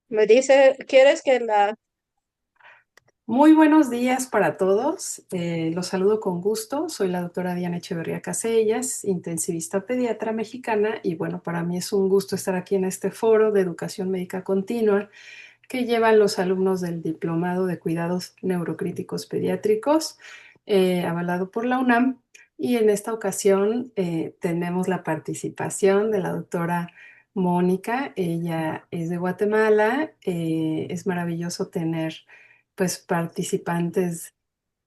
Me dice, ¿quieres que la... Muy buenos días para todos. Los saludo con gusto. Soy la doctora Diana Echeverría Casellas, intensivista pediatra mexicana, y bueno, para mí es un gusto estar aquí en este foro de educación médica continua que llevan los alumnos del Diplomado de Cuidados Neurocríticos Pediátricos, avalado por la UNAM. Y en esta ocasión tenemos la participación de la doctora Mónica. Ella es de Guatemala. Es maravilloso tener pues participantes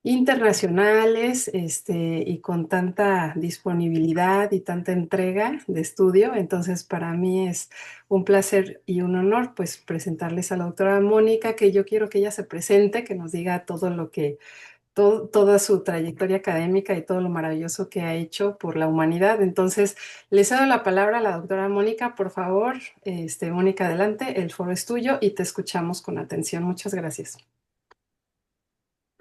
internacionales, y con tanta disponibilidad y tanta entrega de estudio. Entonces, para mí es un placer y un honor pues presentarles a la doctora Mónica, que yo quiero que ella se presente, que nos diga todo lo que, toda su trayectoria académica y todo lo maravilloso que ha hecho por la humanidad. Entonces, le cedo la palabra a la doctora Mónica, por favor. Mónica, adelante, el foro es tuyo y te escuchamos con atención. Muchas gracias.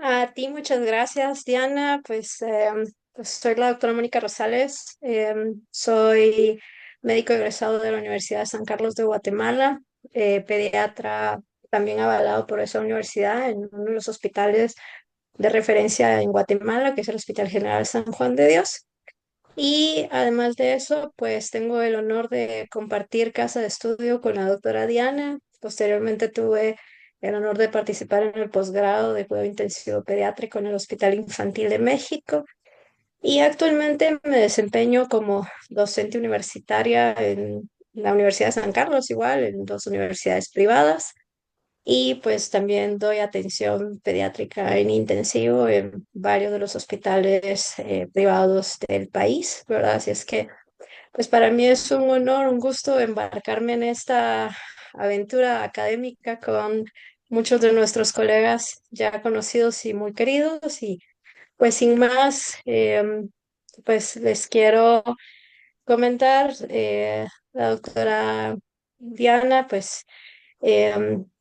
A ti, muchas gracias, Diana. Pues soy la doctora Mónica Rosales. Soy médico egresado de la Universidad de San Carlos de Guatemala, pediatra también avalado por esa universidad en uno de los hospitales de referencia en Guatemala, que es el Hospital General San Juan de Dios. Y además de eso, pues tengo el honor de compartir casa de estudio con la doctora Diana. Posteriormente tuve el honor de participar en el posgrado de cuidado intensivo pediátrico en el Hospital Infantil de México. Y actualmente me desempeño como docente universitaria en la Universidad de San Carlos, igual, en dos universidades privadas. Y pues también doy atención pediátrica en intensivo en varios de los hospitales privados del país, ¿verdad? Así es que, pues para mí es un honor, un gusto embarcarme en esta aventura académica con muchos de nuestros colegas ya conocidos y muy queridos. Y pues sin más, pues les quiero comentar, la doctora Diana, pues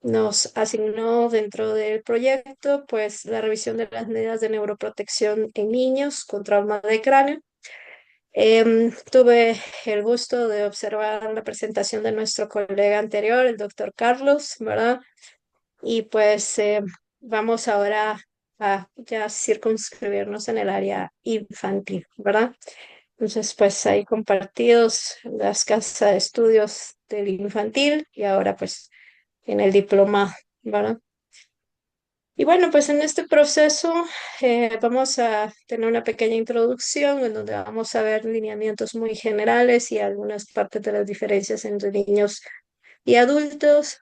nos asignó dentro del proyecto pues la revisión de las medidas de neuroprotección en niños con trauma de cráneo. Tuve el gusto de observar la presentación de nuestro colega anterior, el doctor Carlos, ¿verdad? Y pues vamos ahora a ya circunscribirnos en el área infantil, ¿verdad? Entonces, pues ahí compartidos las casas de estudios del infantil y ahora pues en el diploma, ¿verdad? Y bueno, pues en este proceso vamos a tener una pequeña introducción en donde vamos a ver lineamientos muy generales y algunas partes de las diferencias entre niños y adultos.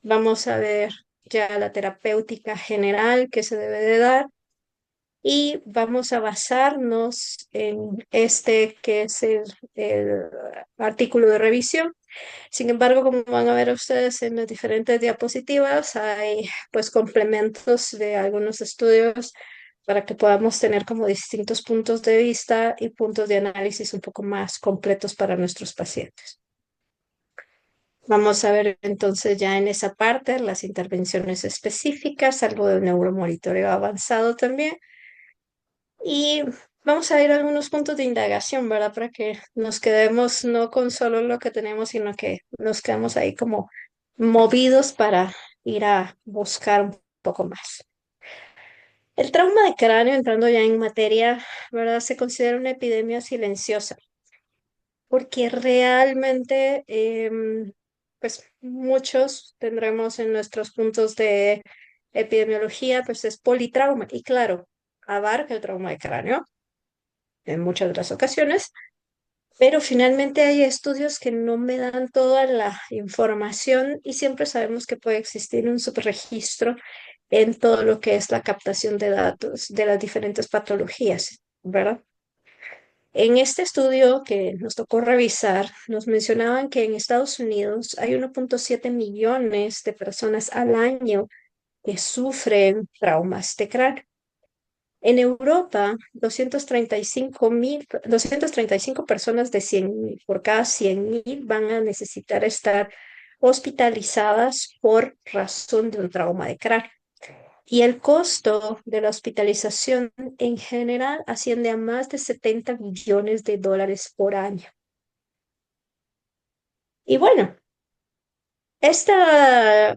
Vamos a ver ya la terapéutica general que se debe de dar y vamos a basarnos en este que es el artículo de revisión. Sin embargo, como van a ver ustedes en las diferentes diapositivas, hay pues complementos de algunos estudios para que podamos tener como distintos puntos de vista y puntos de análisis un poco más completos para nuestros pacientes. Vamos a ver entonces ya en esa parte las intervenciones específicas, algo de neuromonitoreo avanzado también. Y vamos a ir a algunos puntos de indagación, ¿verdad? Para que nos quedemos no con solo lo que tenemos, sino que nos quedemos ahí como movidos para ir a buscar un poco más. El trauma de cráneo, entrando ya en materia, ¿verdad? Se considera una epidemia silenciosa, porque realmente, pues muchos tendremos en nuestros puntos de epidemiología, pues es politrauma. Y claro, abarca el trauma de cráneo en muchas de las ocasiones, pero finalmente hay estudios que no me dan toda la información y siempre sabemos que puede existir un subregistro en todo lo que es la captación de datos de las diferentes patologías, ¿verdad? En este estudio que nos tocó revisar, nos mencionaban que en Estados Unidos hay 1,7 millones de personas al año que sufren traumas de cráneo. En Europa, 235 personas de 100.000, por cada 100.000 van a necesitar estar hospitalizadas por razón de un trauma de cráneo. Y el costo de la hospitalización en general asciende a más de 70 millones de dólares por año. Y bueno, Esta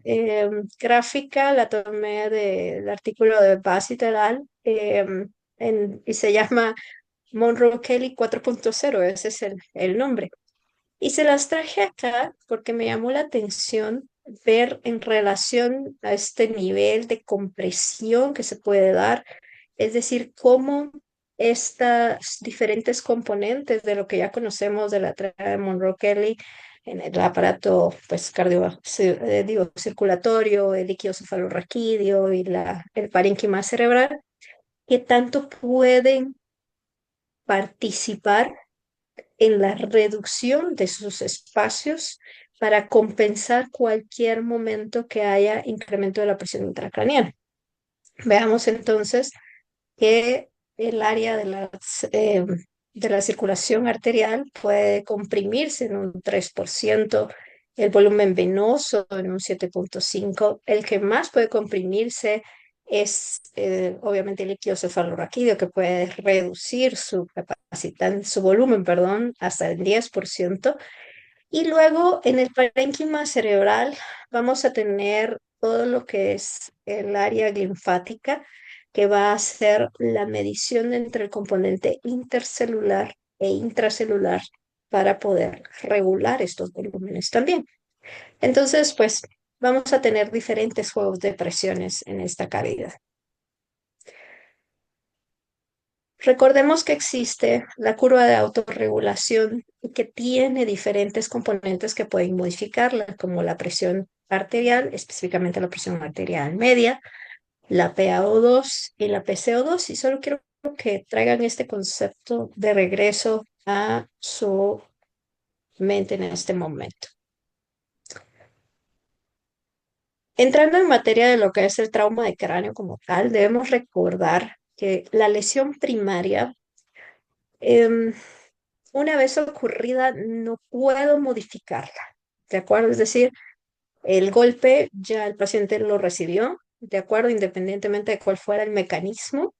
gráfica la tomé del artículo de Bass et al. Y se llama Monroe Kelly 4.0, ese es el nombre. Y se las traje acá porque me llamó la atención ver en relación a este nivel de compresión que se puede dar, es decir, cómo estas diferentes componentes de lo que ya conocemos de la teoría de Monroe-Kelly en el aparato pues digo, circulatorio, el líquido cefalorraquídeo y el parénquima cerebral, que tanto pueden participar en la reducción de sus espacios para compensar cualquier momento que haya incremento de la presión intracraneal. Veamos entonces que el área de la circulación arterial puede comprimirse en un 3%, el volumen venoso en un 7.5%, el que más puede comprimirse es obviamente el líquido cefalorraquídeo, que puede reducir su capacidad, su volumen, perdón, hasta el 10%. Y luego en el parénquima cerebral vamos a tener todo lo que es el área linfática, que va a ser la medición entre el componente intercelular e intracelular para poder regular estos volúmenes también. Entonces, pues vamos a tener diferentes juegos de presiones en esta cavidad. Recordemos que existe la curva de autorregulación y que tiene diferentes componentes que pueden modificarla, como la presión arterial, específicamente la presión arterial media, la PaO2 y la PCO2. Y solo quiero que traigan este concepto de regreso a su mente en este momento. Entrando en materia de lo que es el trauma de cráneo como tal, debemos recordar que la lesión primaria em, una vez ocurrida, no puedo modificarla, ¿de acuerdo? Es decir, el golpe ya el paciente lo recibió, ¿de acuerdo? Independientemente de cuál fuera el mecanismo,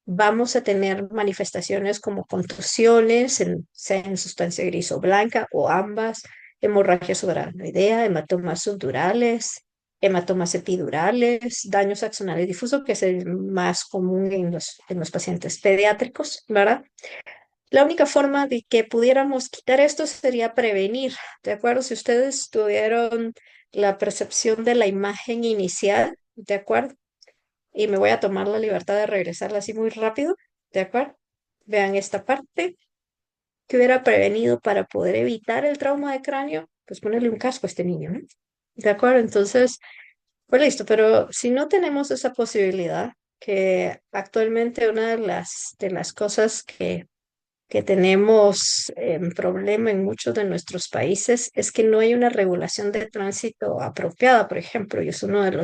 vamos a tener manifestaciones como contusiones, sea en sustancia gris o blanca o ambas, hemorragia subaracnoidea, hematomas subdurales, hematomas epidurales, daños axonales difusos, que es el más común en los pacientes pediátricos, ¿verdad? La única forma de que pudiéramos quitar esto sería prevenir, ¿de acuerdo? Si ustedes tuvieron la percepción de la imagen inicial, ¿de acuerdo? Y me voy a tomar la libertad de regresarla así muy rápido, ¿de acuerdo? Vean esta parte que hubiera prevenido para poder evitar el trauma de cráneo, pues ponerle un casco a este niño, ¿no? ¿De acuerdo? Entonces, pues listo, pero si no tenemos esa posibilidad, que actualmente una de las cosas que tenemos problema en muchos de nuestros países es que no hay una regulación de tránsito apropiada, por ejemplo, y es uno de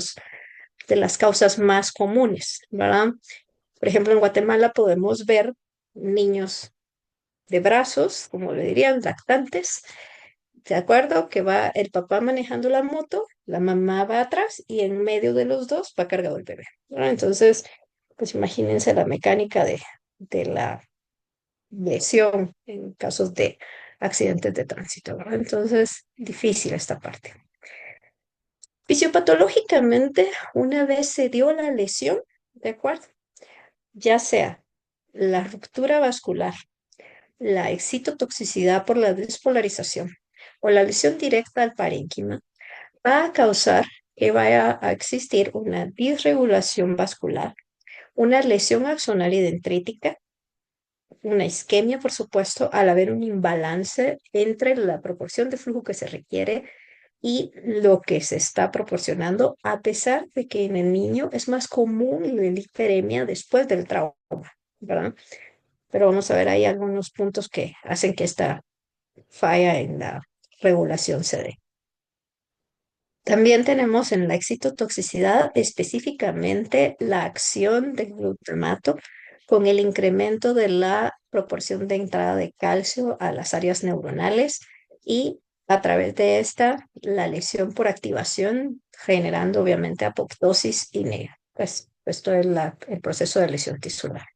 de las causas más comunes, ¿verdad? Por ejemplo, en Guatemala podemos ver niños de brazos, como le dirían, lactantes, ¿de acuerdo? Que va el papá manejando la moto, la mamá va atrás y en medio de los dos va cargado el bebé, ¿verdad? Entonces, pues imagínense la mecánica de la lesión en casos de accidentes de tránsito, ¿verdad? Entonces, difícil esta parte. Fisiopatológicamente, una vez se dio la lesión, ¿de acuerdo? Ya sea la ruptura vascular, la excitotoxicidad por la despolarización o la lesión directa al parénquima, va a causar que vaya a existir una disregulación vascular, una lesión axonal y dendrítica, una isquemia, por supuesto, al haber un imbalance entre la proporción de flujo que se requiere y lo que se está proporcionando, a pesar de que en el niño es más común la hiperemia después del trauma, ¿verdad? Pero vamos a ver ahí algunos puntos que hacen que esta falla en la regulación se dé. También tenemos en la excitotoxicidad específicamente la acción del glutamato con el incremento de la proporción de entrada de calcio a las áreas neuronales y a través de esta la lesión por activación generando obviamente apoptosis y pues esto es el proceso de lesión tisular.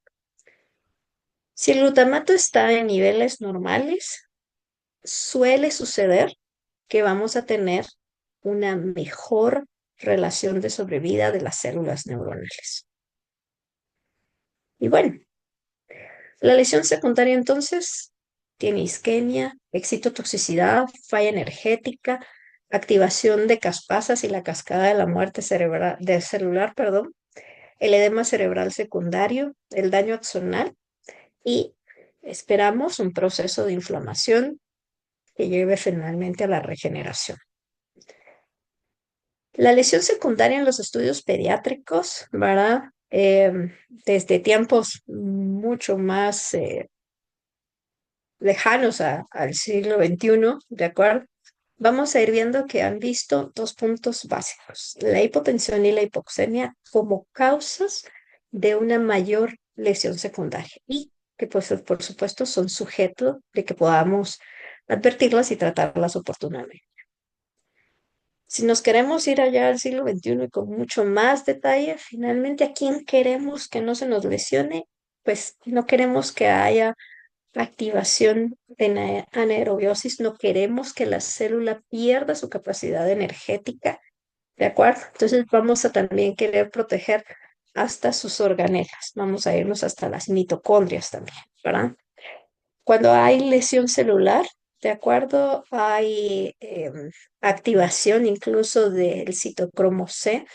Si el glutamato está en niveles normales, suele suceder que vamos a tener una mejor relación de sobrevida de las células neuronales. Y bueno, la lesión secundaria entonces tiene isquemia, excitotoxicidad, falla energética, activación de caspasas y la cascada de la muerte cerebral, de celular, perdón, el edema cerebral secundario, el daño axonal y esperamos un proceso de inflamación que lleve finalmente a la regeneración. La lesión secundaria en los estudios pediátricos, ¿verdad? Desde tiempos mucho más lejanos al siglo XXI, ¿de acuerdo? Vamos a ir viendo que han visto dos puntos básicos, la hipotensión y la hipoxemia como causas de una mayor lesión secundaria y que pues por supuesto son sujetos de que podamos advertirlas y tratarlas oportunamente. Si nos queremos ir allá al siglo XXI y con mucho más detalle, finalmente a quién queremos que no se nos lesione, pues no queremos que haya activación de anaerobiosis, no queremos que la célula pierda su capacidad energética, ¿de acuerdo? Entonces vamos a también querer proteger hasta sus organelas, vamos a irnos hasta las mitocondrias también, ¿verdad? Cuando hay lesión celular, ¿de acuerdo? Hay activación incluso del citocromo C,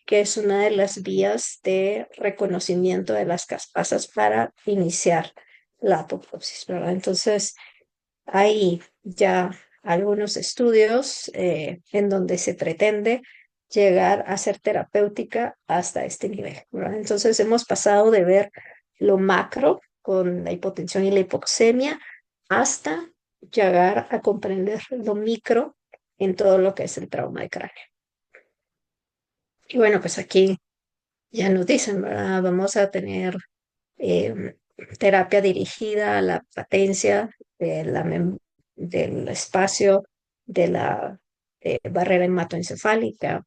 que es una de las vías de reconocimiento de las caspasas para iniciar la apoptosis, ¿verdad? Entonces, hay ya algunos estudios en donde se pretende llegar a ser terapéutica hasta este nivel, ¿verdad? Entonces, hemos pasado de ver lo macro con la hipotensión y la hipoxemia hasta llegar a comprender lo micro en todo lo que es el trauma de cráneo. Y bueno, pues aquí ya nos dicen, ¿verdad? Vamos a tener eh, terapia dirigida a la patencia del espacio de la barrera hematoencefálica.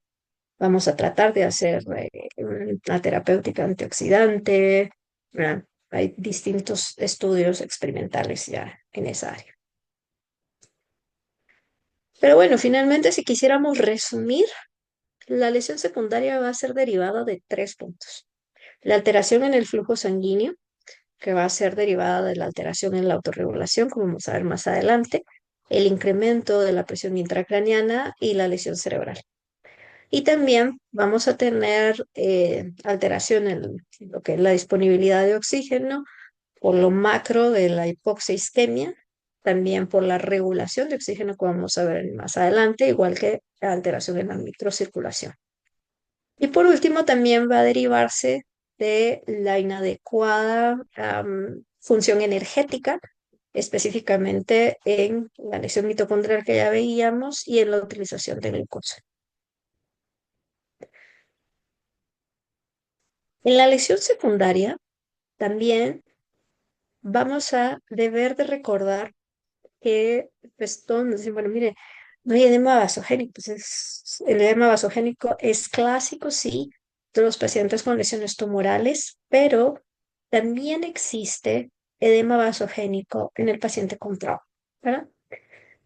Vamos a tratar de hacer una terapéutica antioxidante, ¿verdad? Hay distintos estudios experimentales ya en esa área. Pero bueno, finalmente, si quisiéramos resumir, la lesión secundaria va a ser derivada de tres puntos. La alteración en el flujo sanguíneo, que va a ser derivada de la alteración en la autorregulación, como vamos a ver más adelante, el incremento de la presión intracraniana y la lesión cerebral. Y también vamos a tener alteración en lo que es la disponibilidad de oxígeno, por lo macro de la hipoxia isquemia, también por la regulación de oxígeno, como vamos a ver más adelante, igual que la alteración en la microcirculación. Y por último, también va a derivarse de la inadecuada función energética, específicamente en la lesión mitocondrial que ya veíamos y en la utilización de glucosa. En la lesión secundaria, también vamos a deber de recordar que, pues, todos nos dicen, bueno, mire, no hay edema vasogénico. Pues el edema vasogénico es clásico, sí, de los pacientes con lesiones tumorales, pero también existe edema vasogénico en el paciente con trauma, ¿verdad?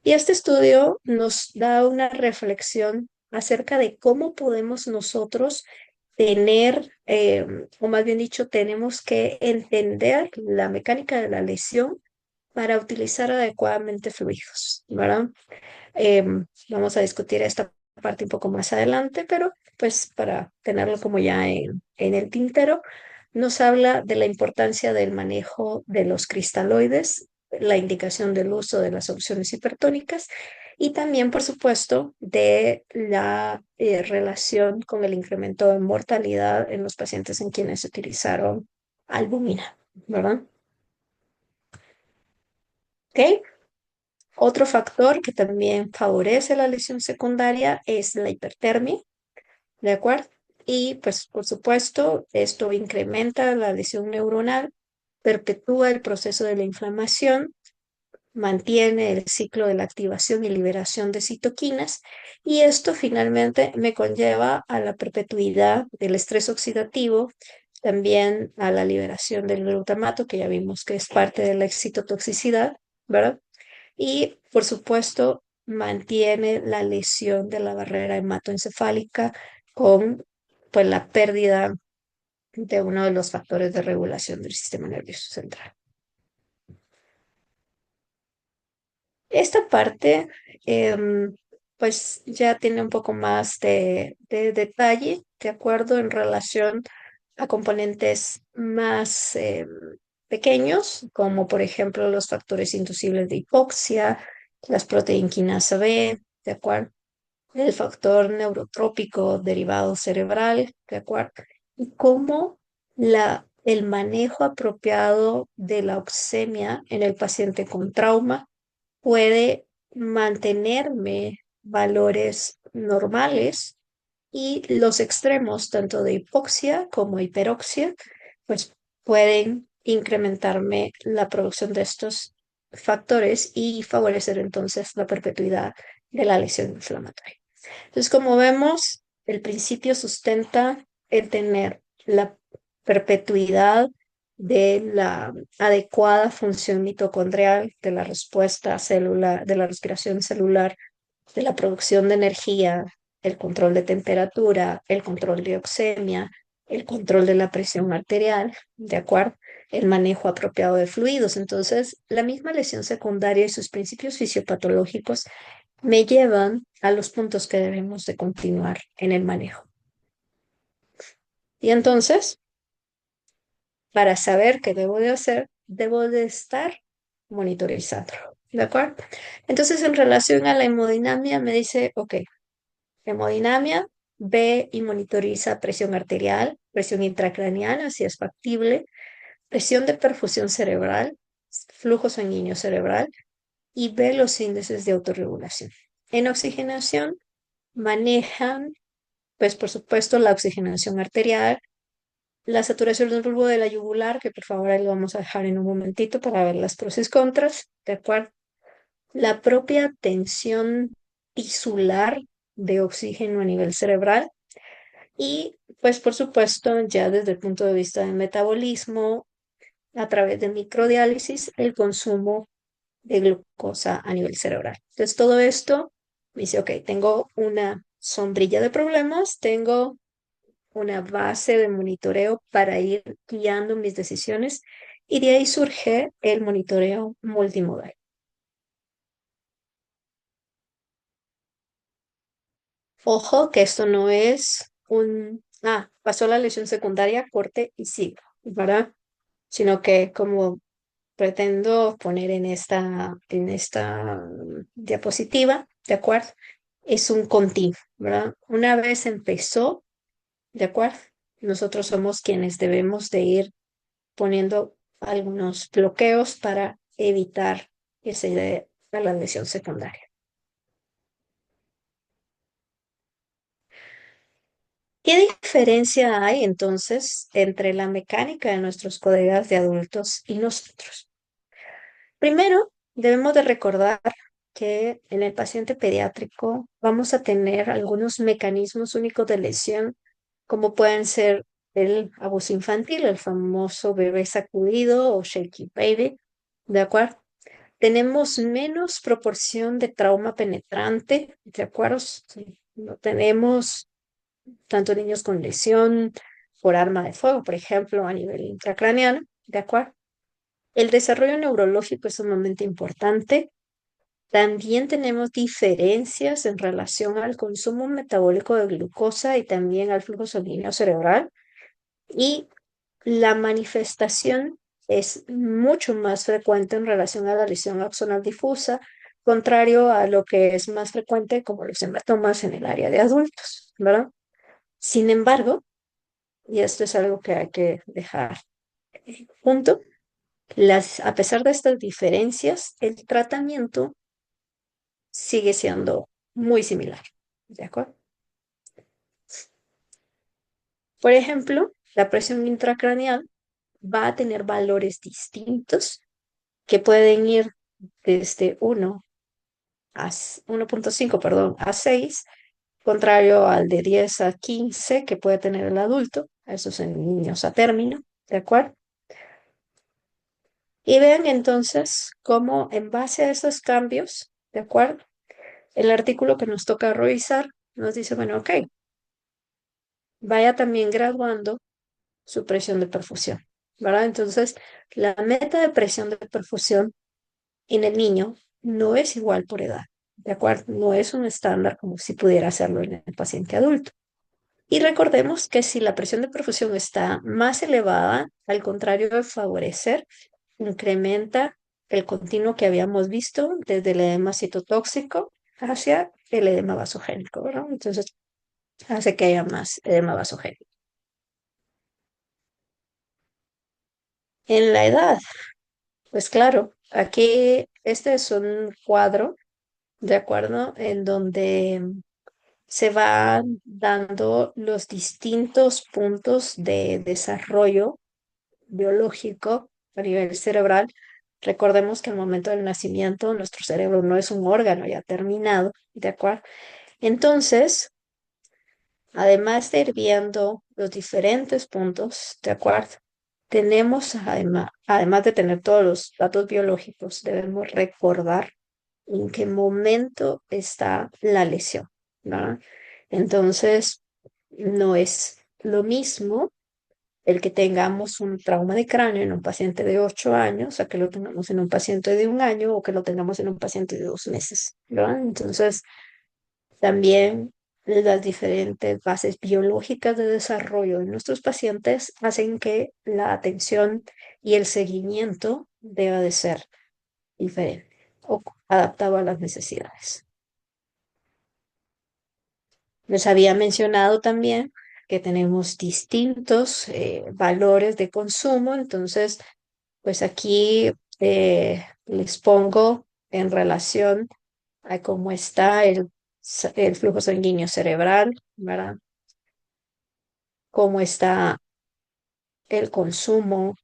Y este estudio nos da una reflexión acerca de cómo podemos nosotros tener, o más bien dicho, tenemos que entender la mecánica de la lesión para utilizar adecuadamente fluidos, ¿verdad? Vamos a discutir esta parte un poco más adelante, pero pues para tenerlo como ya en el tintero, nos habla de la importancia del manejo de los cristaloides, la indicación del uso de las soluciones hipertónicas y también, por supuesto, de la relación con el incremento de mortalidad en los pacientes en quienes se utilizaron albúmina, ¿verdad? ¿Ok? Otro factor que también favorece la lesión secundaria es la hipertermia, ¿de acuerdo? Y pues por supuesto esto incrementa la lesión neuronal, perpetúa el proceso de la inflamación, mantiene el ciclo de la activación y liberación de citoquinas y esto finalmente me conlleva a la perpetuidad del estrés oxidativo, también a la liberación del glutamato, que ya vimos que es parte de la excitotoxicidad, ¿verdad? Y, por supuesto, mantiene la lesión de la barrera hematoencefálica con pues, la pérdida de uno de los factores de regulación del sistema nervioso central. Esta parte, pues ya tiene un poco más de detalle, de acuerdo, en relación a componentes más pequeños, como por ejemplo los factores inducibles de hipoxia, las proteínquinasa B, de acuerdo, el factor neurotrópico derivado cerebral, de acuerdo, y cómo el manejo apropiado de la oxemia en el paciente con trauma puede mantenerme valores normales y los extremos, tanto de hipoxia como hiperoxia, pues pueden incrementarme la producción de estos factores y favorecer entonces la perpetuidad de la lesión inflamatoria. Entonces, como vemos, el principio sustenta el tener la perpetuidad de la adecuada función mitocondrial, de la respuesta celular, de la respiración celular, de la producción de energía, el control de temperatura, el control de oxemia, el control de la presión arterial, ¿de acuerdo? El manejo apropiado de fluidos. Entonces, la misma lesión secundaria y sus principios fisiopatológicos me llevan a los puntos que debemos de continuar en el manejo. Y entonces, para saber qué debo de hacer, debo de estar monitorizando, ¿de acuerdo? Entonces, en relación a la hemodinamia, me dice, ok, hemodinamia, ve y monitoriza presión arterial, presión intracraneal, si es factible, presión de perfusión cerebral, flujo sanguíneo cerebral y ve los índices de autorregulación. En oxigenación, manejan, pues por supuesto, la oxigenación arterial, la saturación del bulbo de la yugular, que por favor ahí lo vamos a dejar en un momentito para ver las pros y contras, ¿de acuerdo? La propia tensión tisular de oxígeno a nivel cerebral y, pues por supuesto, ya desde el punto de vista del metabolismo, a través de microdiálisis, el consumo de glucosa a nivel cerebral. Entonces, todo esto me dice, ok, tengo una sombrilla de problemas, tengo una base de monitoreo para ir guiando mis decisiones y de ahí surge el monitoreo multimodal. Ojo que esto no es pasó la lesión secundaria, corte y sigo, ¿verdad? Sino que como pretendo poner en esta diapositiva, ¿de acuerdo? Es un continuo, ¿verdad? Una vez empezó, ¿de acuerdo? Nosotros somos quienes debemos de ir poniendo algunos bloqueos para evitar que se dé a la lesión secundaria. ¿Qué diferencia hay entonces entre la mecánica de nuestros colegas de adultos y nosotros? Primero, debemos de recordar que en el paciente pediátrico vamos a tener algunos mecanismos únicos de lesión, como pueden ser el abuso infantil, el famoso bebé sacudido o shaky baby, ¿de acuerdo? Tenemos menos proporción de trauma penetrante, ¿de acuerdo? Sí, no tenemos tanto niños con lesión por arma de fuego, por ejemplo, a nivel intracraneal, ¿de acuerdo? El desarrollo neurológico es sumamente importante. También tenemos diferencias en relación al consumo metabólico de glucosa y también al flujo sanguíneo cerebral. Y la manifestación es mucho más frecuente en relación a la lesión axonal difusa, contrario a lo que es más frecuente como los hematomas en el área de adultos, ¿verdad? Sin embargo, y esto es algo que hay que dejar junto, a pesar de estas diferencias, el tratamiento sigue siendo muy similar, ¿de acuerdo? Por ejemplo, la presión intracraneal va a tener valores distintos que pueden ir desde 1.5, perdón, a 6, contrario al de 10 a 15 que puede tener el adulto, eso es en niños a término, ¿de acuerdo? Y vean entonces cómo en base a esos cambios, ¿de acuerdo? el artículo que nos toca revisar nos dice, bueno, ok, vaya también graduando su presión de perfusión, ¿verdad? Entonces, la meta de presión de perfusión en el niño no es igual por edad, ¿de acuerdo? No es un estándar como si pudiera hacerlo en el paciente adulto. Y recordemos que si la presión de perfusión está más elevada, al contrario de favorecer, incrementa el continuo que habíamos visto desde el edema citotóxico hacia el edema vasogénico, ¿verdad? Entonces hace que haya más edema vasogénico. En la edad, pues claro, aquí este es un cuadro, ¿de acuerdo? En donde se van dando los distintos puntos de desarrollo biológico a nivel cerebral. Recordemos que al momento del nacimiento nuestro cerebro no es un órgano ya terminado, ¿de acuerdo? Entonces, además de ir viendo los diferentes puntos, ¿de acuerdo? Tenemos, además de tener todos los datos biológicos, debemos recordar en qué momento está la lesión, ¿no? Entonces, no es lo mismo el que tengamos un trauma de cráneo en un paciente de 8 años, a que lo tengamos en un paciente de 1 año o que lo tengamos en un paciente de 2 meses, ¿verdad? Entonces, también las diferentes bases biológicas de desarrollo en nuestros pacientes hacen que la atención y el seguimiento deba de ser diferente o adaptado a las necesidades. Les había mencionado también que tenemos distintos valores de consumo, entonces, pues aquí les pongo en relación a cómo está el flujo sanguíneo cerebral, ¿verdad? Cómo está el consumo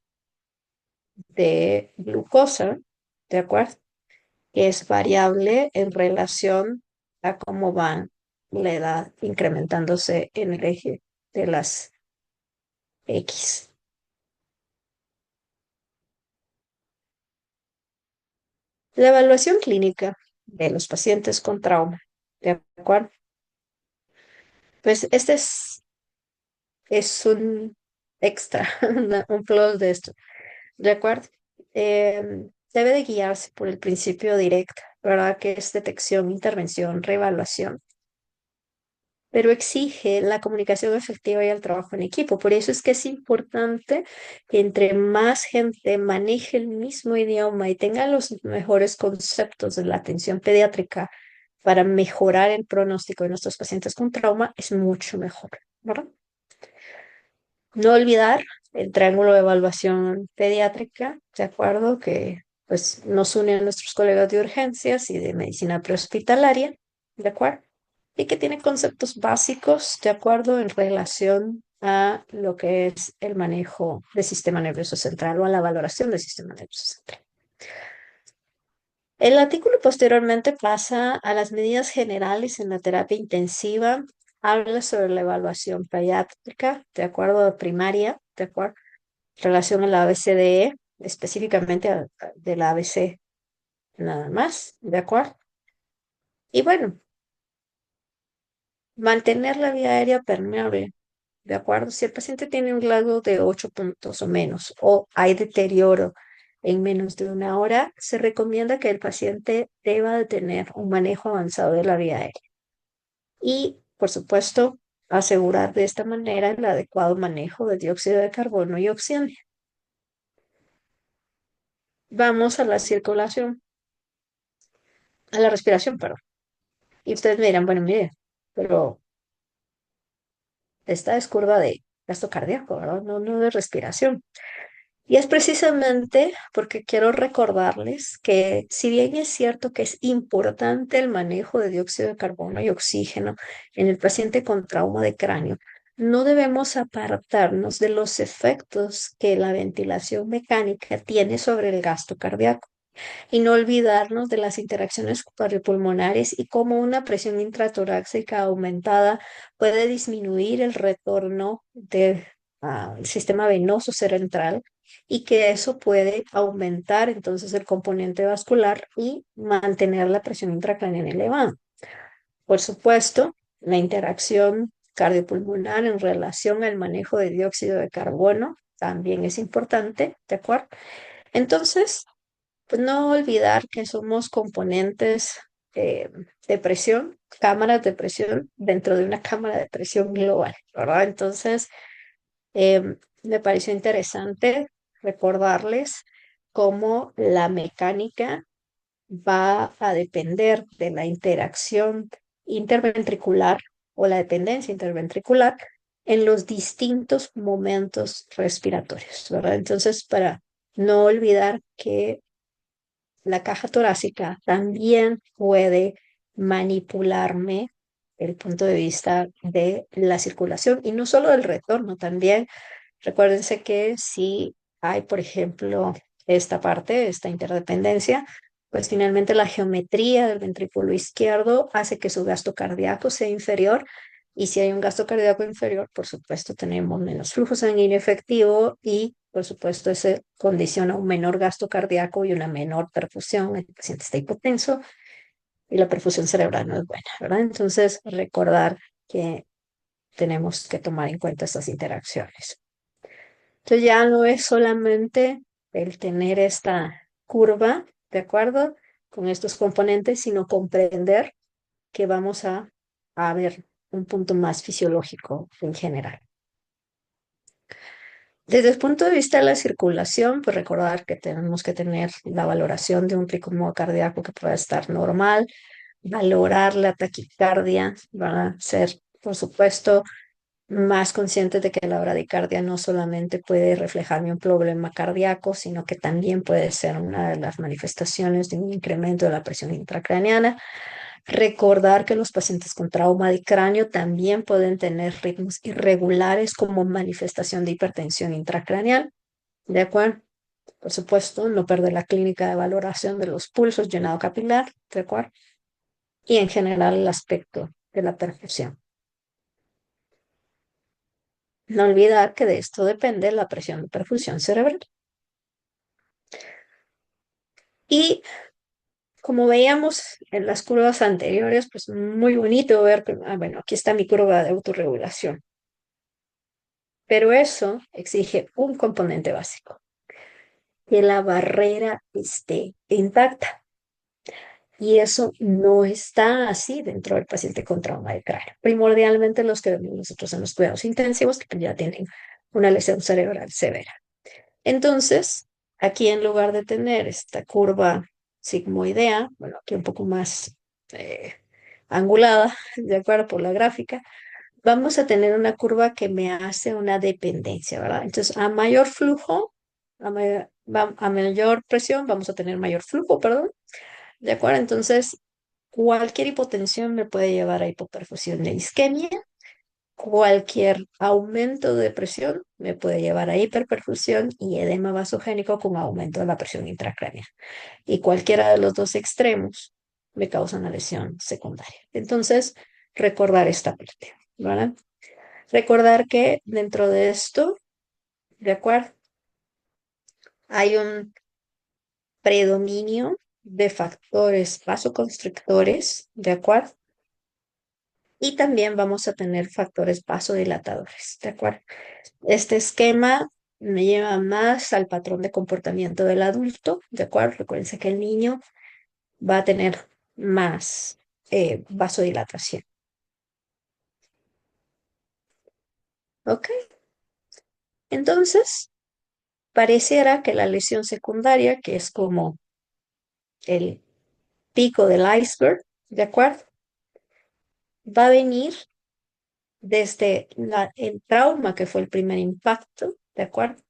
de glucosa, ¿de acuerdo? Que es variable en relación a cómo va la edad incrementándose en el eje de las X. La evaluación clínica de los pacientes con trauma, ¿de acuerdo? Pues este es un extra, un plus de esto, ¿de acuerdo? Debe de guiarse por el principio directo, ¿verdad? Que es detección, intervención, reevaluación, pero exige la comunicación efectiva y el trabajo en equipo. Por eso es que es importante que entre más gente maneje el mismo idioma y tenga los mejores conceptos de la atención pediátrica para mejorar el pronóstico de nuestros pacientes con trauma, es mucho mejor, ¿verdad? No olvidar el triángulo de evaluación pediátrica, ¿de acuerdo? Que pues nos une a nuestros colegas de urgencias y de medicina prehospitalaria, ¿de acuerdo? Y que tiene conceptos básicos, ¿de acuerdo? En relación a lo que es el manejo del sistema nervioso central o a la valoración del sistema nervioso central. El artículo posteriormente pasa a las medidas generales en la terapia intensiva, habla sobre la evaluación pediátrica, de acuerdo a primaria, de acuerdo relación a la ABCDE, específicamente de la ABC nada más, ¿de acuerdo? Y bueno, mantener la vía aérea permeable, ¿de acuerdo? Si el paciente tiene un grado de 8 puntos o menos, o hay deterioro en menos de 1 hora, se recomienda que el paciente deba de tener un manejo avanzado de la vía aérea. Y, por supuesto, asegurar de esta manera el adecuado manejo del dióxido de carbono y oxígeno. Vamos a la circulación, a la respiración, perdón. Y ustedes me dirán, bueno, mire, pero esta es curva de gasto cardíaco, ¿verdad? No, no de respiración. Y es precisamente porque quiero recordarles que si bien es cierto que es importante el manejo de dióxido de carbono y oxígeno en el paciente con trauma de cráneo, no debemos apartarnos de los efectos que la ventilación mecánica tiene sobre el gasto cardíaco y no olvidarnos de las interacciones cardiopulmonares y cómo una presión intratorácica aumentada puede disminuir el retorno del sistema venoso central y que eso puede aumentar entonces el componente vascular y mantener la presión intracraneal elevada. Por supuesto, la interacción cardiopulmonar en relación al manejo de dióxido de carbono también es importante, ¿de acuerdo? Entonces, pues no olvidar que somos componentes eh, de presión, cámaras de presión dentro de una cámara de presión global, ¿verdad? Entonces, me pareció interesante recordarles cómo la mecánica va a depender de la interacción interventricular o la dependencia interventricular en los distintos momentos respiratorios, ¿verdad? Entonces, para no olvidar que la caja torácica también puede manipularme el punto de vista de la circulación y no solo del retorno, también recuérdense que si hay, por ejemplo, esta parte, esta interdependencia, pues finalmente la geometría del ventrículo izquierdo hace que su gasto cardíaco sea inferior y si hay un gasto cardíaco inferior, por supuesto, tenemos menos flujo sanguíneo efectivo y, por supuesto, eso condiciona un menor gasto cardíaco y una menor perfusión. El paciente está hipotenso y la perfusión cerebral no es buena, ¿verdad? Entonces, recordar que tenemos que tomar en cuenta estas interacciones. Entonces, ya no es solamente el tener esta curva, ¿de acuerdo? Con estos componentes, sino comprender que vamos a ver un punto más fisiológico en general. Desde el punto de vista de la circulación, pues recordar que tenemos que tener la valoración de un ritmo cardíaco que pueda estar normal, valorar la taquicardia, van a ser, por supuesto, más conscientes de que la bradicardia no solamente puede reflejarme un problema cardíaco, sino que también puede ser una de las manifestaciones de un incremento de la presión intracraneana. Recordar que los pacientes con trauma de cráneo también pueden tener ritmos irregulares como manifestación de hipertensión intracraneal. ¿De acuerdo? Por supuesto, no perder la clínica de valoración de los pulsos, llenado capilar, ¿de acuerdo? Y en general el aspecto de la perfusión. No olvidar que de esto depende la presión de perfusión cerebral. Y como veíamos en las curvas anteriores, pues muy bonito ver que, bueno, aquí está mi curva de autorregulación. Pero eso exige un componente básico, que la barrera esté intacta. Y eso no está así dentro del paciente con trauma de cráneo. Primordialmente los que vemos nosotros en los cuidados intensivos, que ya tienen una lesión cerebral severa. Entonces, aquí en lugar de tener esta curva sigmoidea, bueno, aquí un poco más eh, angulada, de acuerdo por la gráfica, vamos a tener una curva que me hace una dependencia, ¿verdad? Entonces, a mayor flujo, a mayor presión, vamos a tener mayor flujo, perdón, ¿de acuerdo? Entonces, cualquier hipotensión me puede llevar a hipoperfusión de isquemia. Cualquier aumento de presión me puede llevar a hiperperfusión y edema vasogénico con aumento de la presión intracraneal. Y cualquiera de los dos extremos me causa una lesión secundaria. Entonces, recordar esta parte, ¿verdad? Recordar que dentro de esto, ¿de acuerdo? Hay un predominio de factores vasoconstrictores, ¿de acuerdo? Y también vamos a tener factores vasodilatadores, ¿de acuerdo? Este esquema me lleva más al patrón de comportamiento del adulto, ¿de acuerdo? Recuerden que el niño va a tener más vasodilatación, ¿ok? Entonces, pareciera que la lesión secundaria, que es como el pico del iceberg, ¿de acuerdo? Va a venir desde el trauma, que fue el primer impacto, ¿de acuerdo?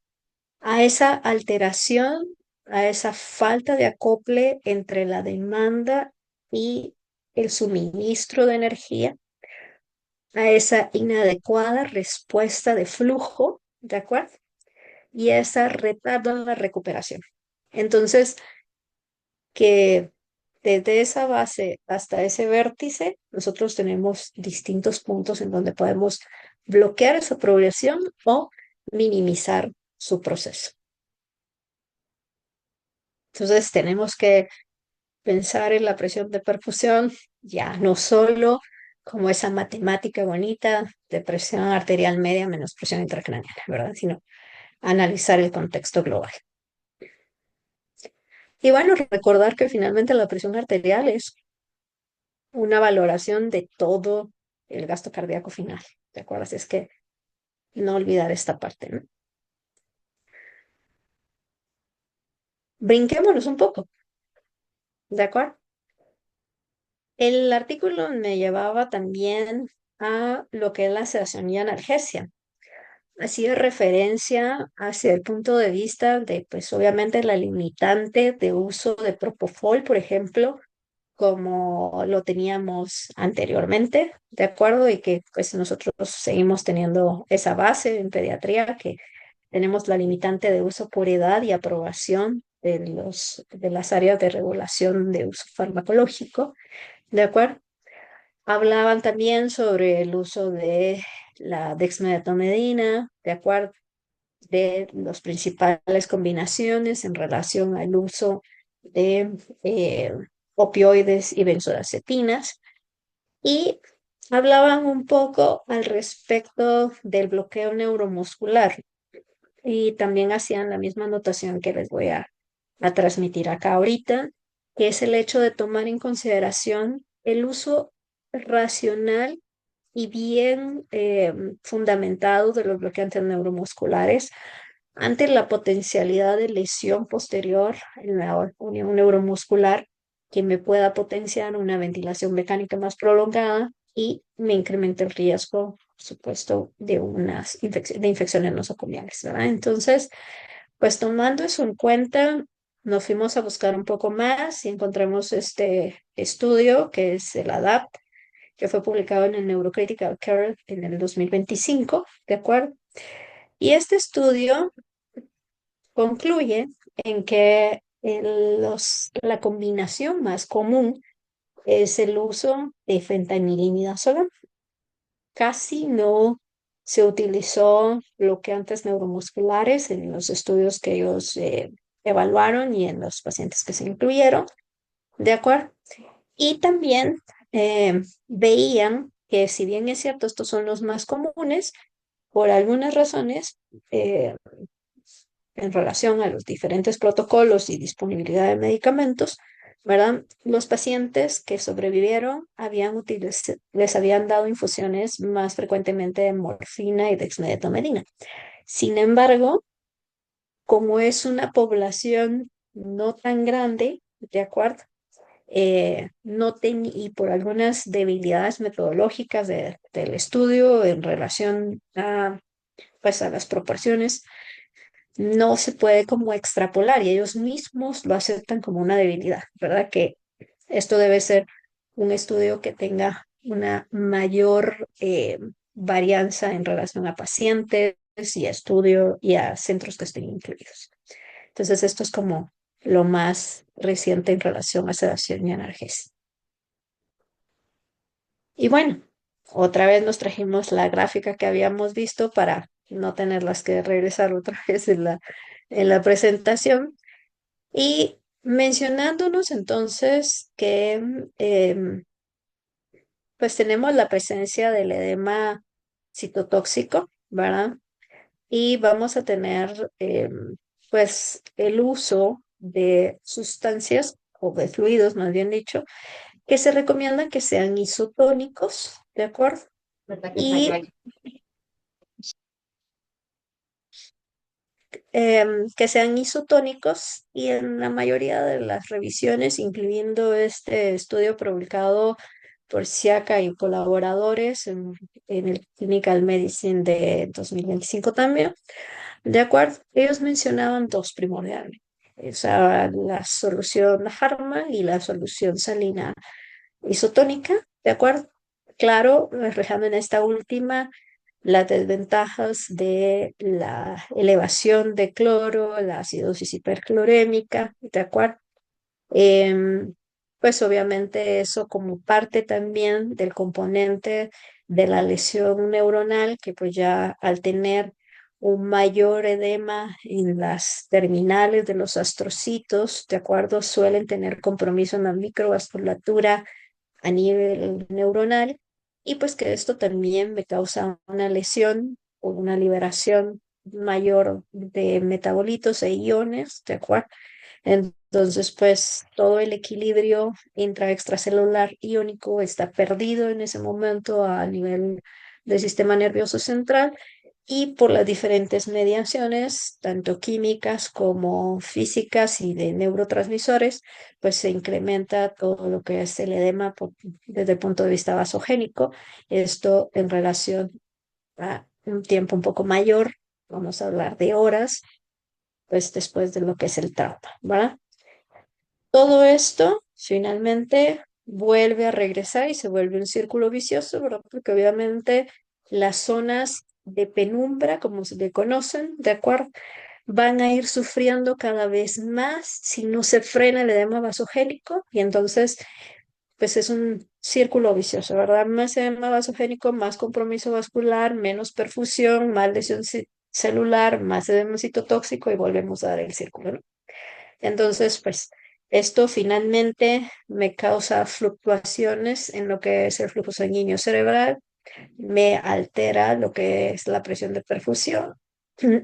A esa alteración, a esa falta de acople entre la demanda y el suministro de energía, a esa inadecuada respuesta de flujo, ¿de acuerdo? Y a ese retardo en la recuperación. Entonces, que desde esa base hasta ese vértice, nosotros tenemos distintos puntos en donde podemos bloquear esa progresión o minimizar su proceso. Entonces tenemos que pensar en la presión de perfusión, ya no solo como esa matemática bonita de presión arterial media menos presión intracraneal, ¿verdad? Sino analizar el contexto global. Y bueno, recordar que finalmente la presión arterial es una valoración de todo el gasto cardíaco final, ¿de acuerdo? Así es que no olvidar esta parte, ¿no? Brinquémonos un poco, ¿de acuerdo? El artículo me llevaba también a lo que es la sedación y analgesia. Hacía referencia hacia el punto de vista de, pues obviamente, la limitante de uso de propofol, por ejemplo, como lo teníamos anteriormente, ¿de acuerdo? Y que pues nosotros seguimos teniendo esa base en pediatría, que tenemos la limitante de uso por edad y aprobación de las áreas de regulación de uso farmacológico, ¿de acuerdo? Hablaban también sobre el uso de la dexmedetomidina, ¿de acuerdo? De las principales combinaciones en relación al uso de opioides y benzodiazepinas. Y hablaban un poco al respecto del bloqueo neuromuscular y también hacían la misma anotación que les voy a transmitir acá ahorita, que es el hecho de tomar en consideración el uso racional y bien fundamentado de los bloqueantes neuromusculares ante la potencialidad de lesión posterior en la unión neuromuscular que me pueda potenciar una ventilación mecánica más prolongada y me incrementa el riesgo, por supuesto, de de infecciones nosocomiales, ¿verdad? Entonces, pues tomando eso en cuenta, nos fuimos a buscar un poco más y encontramos este estudio que es el ADAPT, que fue publicado en el Neurocritical Care en el 2025, ¿de acuerdo? Y este estudio concluye en que la combinación más común es el uso de fentanilimidazolam. Casi no se utilizó bloqueantes neuromusculares en los estudios que ellos evaluaron y en los pacientes que se incluyeron, ¿de acuerdo? Y también veían que si bien es cierto, estos son los más comunes, por algunas razones, en relación a los diferentes protocolos y disponibilidad de medicamentos, ¿verdad? Los pacientes que sobrevivieron les habían dado infusiones más frecuentemente de morfina y dexmedetomidina. Sin embargo, como es una población no tan grande, ¿de acuerdo? Y por algunas debilidades metodológicas del estudio en relación a, pues, a las proporciones, no se puede como extrapolar y ellos mismos lo aceptan como una debilidad, ¿verdad? Que esto debe ser un estudio que tenga una mayor varianza en relación a pacientes y a estudio y a centros que estén incluidos. Entonces, esto es como lo más reciente en relación a sedación y analgesia. Y bueno, otra vez nos trajimos la gráfica que habíamos visto para no tenerlas que regresar otra vez en la presentación. Y mencionándonos entonces que pues tenemos la presencia del edema citotóxico, ¿verdad? Y vamos a tener pues el uso de sustancias o de fluidos, más bien dicho, que se recomiendan que sean isotónicos, ¿de acuerdo? Y que sean isotónicos y en la mayoría de las revisiones, incluyendo este estudio publicado por Siaka y colaboradores en el Clinical Medicine de 2025 también, de acuerdo, ellos mencionaban dos primordialmente, o sea, la solución Harman y la solución salina isotónica, ¿de acuerdo? Claro, reflejando en esta última las desventajas de la elevación de cloro, la acidosis hiperclorémica, ¿de acuerdo? Em, pues obviamente eso como parte también del componente de la lesión neuronal, que pues ya al tener un mayor edema en las terminales de los astrocitos, ¿de acuerdo? Suelen tener compromiso en la microvasculatura a nivel neuronal y pues que esto también me causa una lesión o una liberación mayor de metabolitos e iones, ¿de acuerdo? Entonces, pues todo el equilibrio intra-extracelular iónico está perdido en ese momento a nivel del sistema nervioso central y por las diferentes mediaciones, tanto químicas como físicas y de neurotransmisores, pues se incrementa todo lo que es el edema desde el punto de vista vasogénico. Esto en relación a un tiempo un poco mayor, vamos a hablar de horas, pues después de lo que es el trauma, ¿verdad? Todo esto finalmente vuelve a regresar y se vuelve un círculo vicioso, ¿verdad? Porque obviamente las zonas de penumbra, como se le conocen, ¿de acuerdo? Van a ir sufriendo cada vez más si no se frena el edema vasogénico y entonces pues es un círculo vicioso, ¿verdad? Más edema vasogénico, más compromiso vascular, menos perfusión, más lesión celular, más edema citotóxico y volvemos a dar el círculo, ¿no? Entonces, pues esto finalmente me causa fluctuaciones en lo que es el flujo sanguíneo cerebral, me altera lo que es la presión de perfusión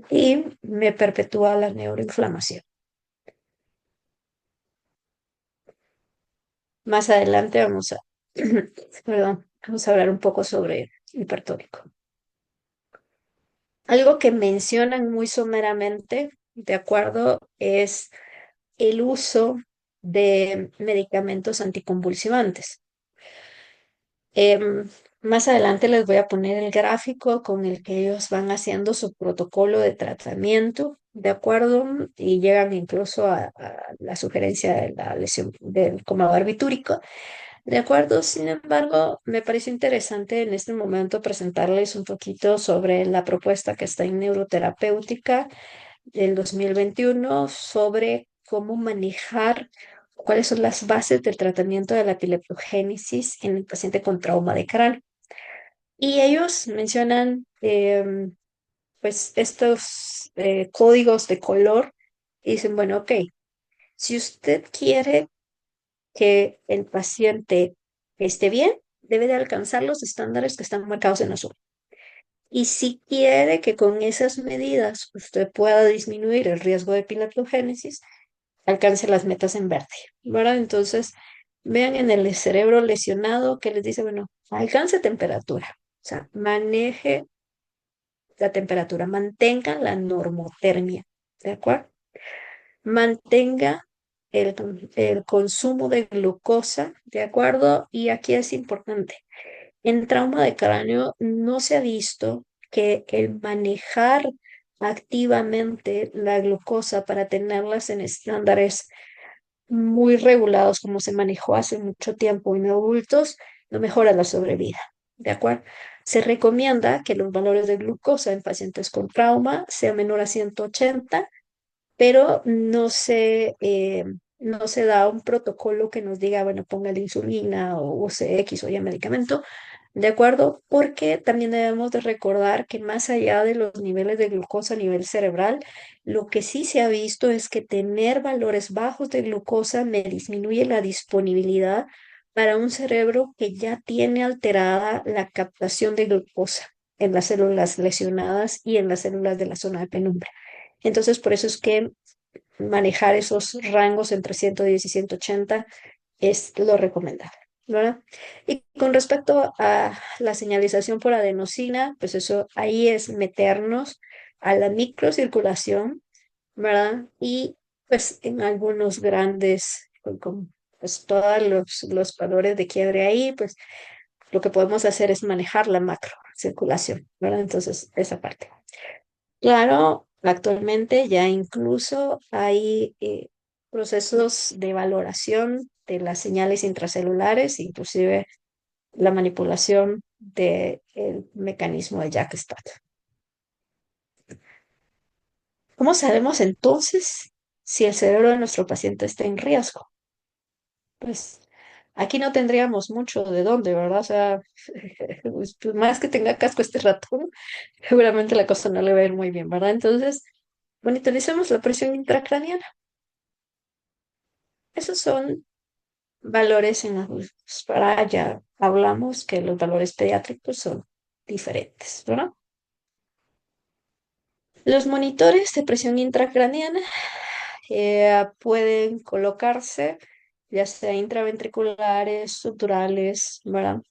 y me perpetúa la neuroinflamación. Más adelante perdón, vamos a hablar un poco sobre hipertónico. Algo que mencionan muy someramente, de acuerdo, es el uso de medicamentos anticonvulsivantes. Más adelante les voy a poner el gráfico con el que ellos van haciendo su protocolo de tratamiento, ¿de acuerdo? Y llegan incluso a la sugerencia de la lesión del coma barbitúrico, ¿de acuerdo? Sin embargo, me parece interesante en este momento presentarles un poquito sobre la propuesta que está en neuroterapéutica del 2021 sobre cómo manejar, cuáles son las bases del tratamiento de la epileptogénesis en el paciente con trauma de cráneo. Y ellos mencionan pues estos códigos de color y dicen, bueno, ok, si usted quiere que el paciente esté bien, debe de alcanzar los estándares que están marcados en azul. Y si quiere que con esas medidas usted pueda disminuir el riesgo de epileptogénesis, alcance las metas en verde, ¿verdad? Entonces, vean en el cerebro lesionado que les dice, bueno, alcance temperatura, o sea, maneje la temperatura, mantenga la normotermia, ¿de acuerdo? Mantenga el consumo de glucosa, ¿de acuerdo? Y aquí es importante, en trauma de cráneo no se ha visto que el manejar activamente la glucosa para tenerlas en estándares muy regulados como se manejó hace mucho tiempo en adultos, no mejora la sobrevida. ¿De acuerdo? Se recomienda que los valores de glucosa en pacientes con trauma sean menor a 180, pero no se da un protocolo que nos diga, bueno, ponga la insulina o use X o Y medicamento, ¿de acuerdo? Porque también debemos de recordar que más allá de los niveles de glucosa a nivel cerebral, lo que sí se ha visto es que tener valores bajos de glucosa me disminuye la disponibilidad para un cerebro que ya tiene alterada la captación de glucosa en las células lesionadas y en las células de la zona de penumbra. Entonces, por eso es que manejar esos rangos entre 110 y 180 es lo recomendable, ¿verdad? Y con respecto a la señalización por adenosina, pues eso ahí es meternos a la microcirculación, ¿verdad? Y pues en algunos grandes, pues todos los valores de quiebre ahí, pues lo que podemos hacer es manejar la macrocirculación, ¿verdad? Entonces, esa parte. Claro, actualmente ya incluso hay procesos de valoración de las señales intracelulares, inclusive la manipulación del mecanismo de Jack-Stat. ¿Cómo sabemos entonces si el cerebro de nuestro paciente está en riesgo? Pues aquí no tendríamos mucho de dónde, ¿verdad? O sea, pues, más que tenga casco este ratón, seguramente la cosa no le va a ir muy bien, ¿verdad? Entonces, monitorecemos la presión intracraneal. Esos son valores en adultos para ya hablamos que los valores pediátricos son diferentes, ¿verdad? Los monitores de presión intracraneana pueden colocarse ya sea intraventriculares, subdurales, ¿verdad?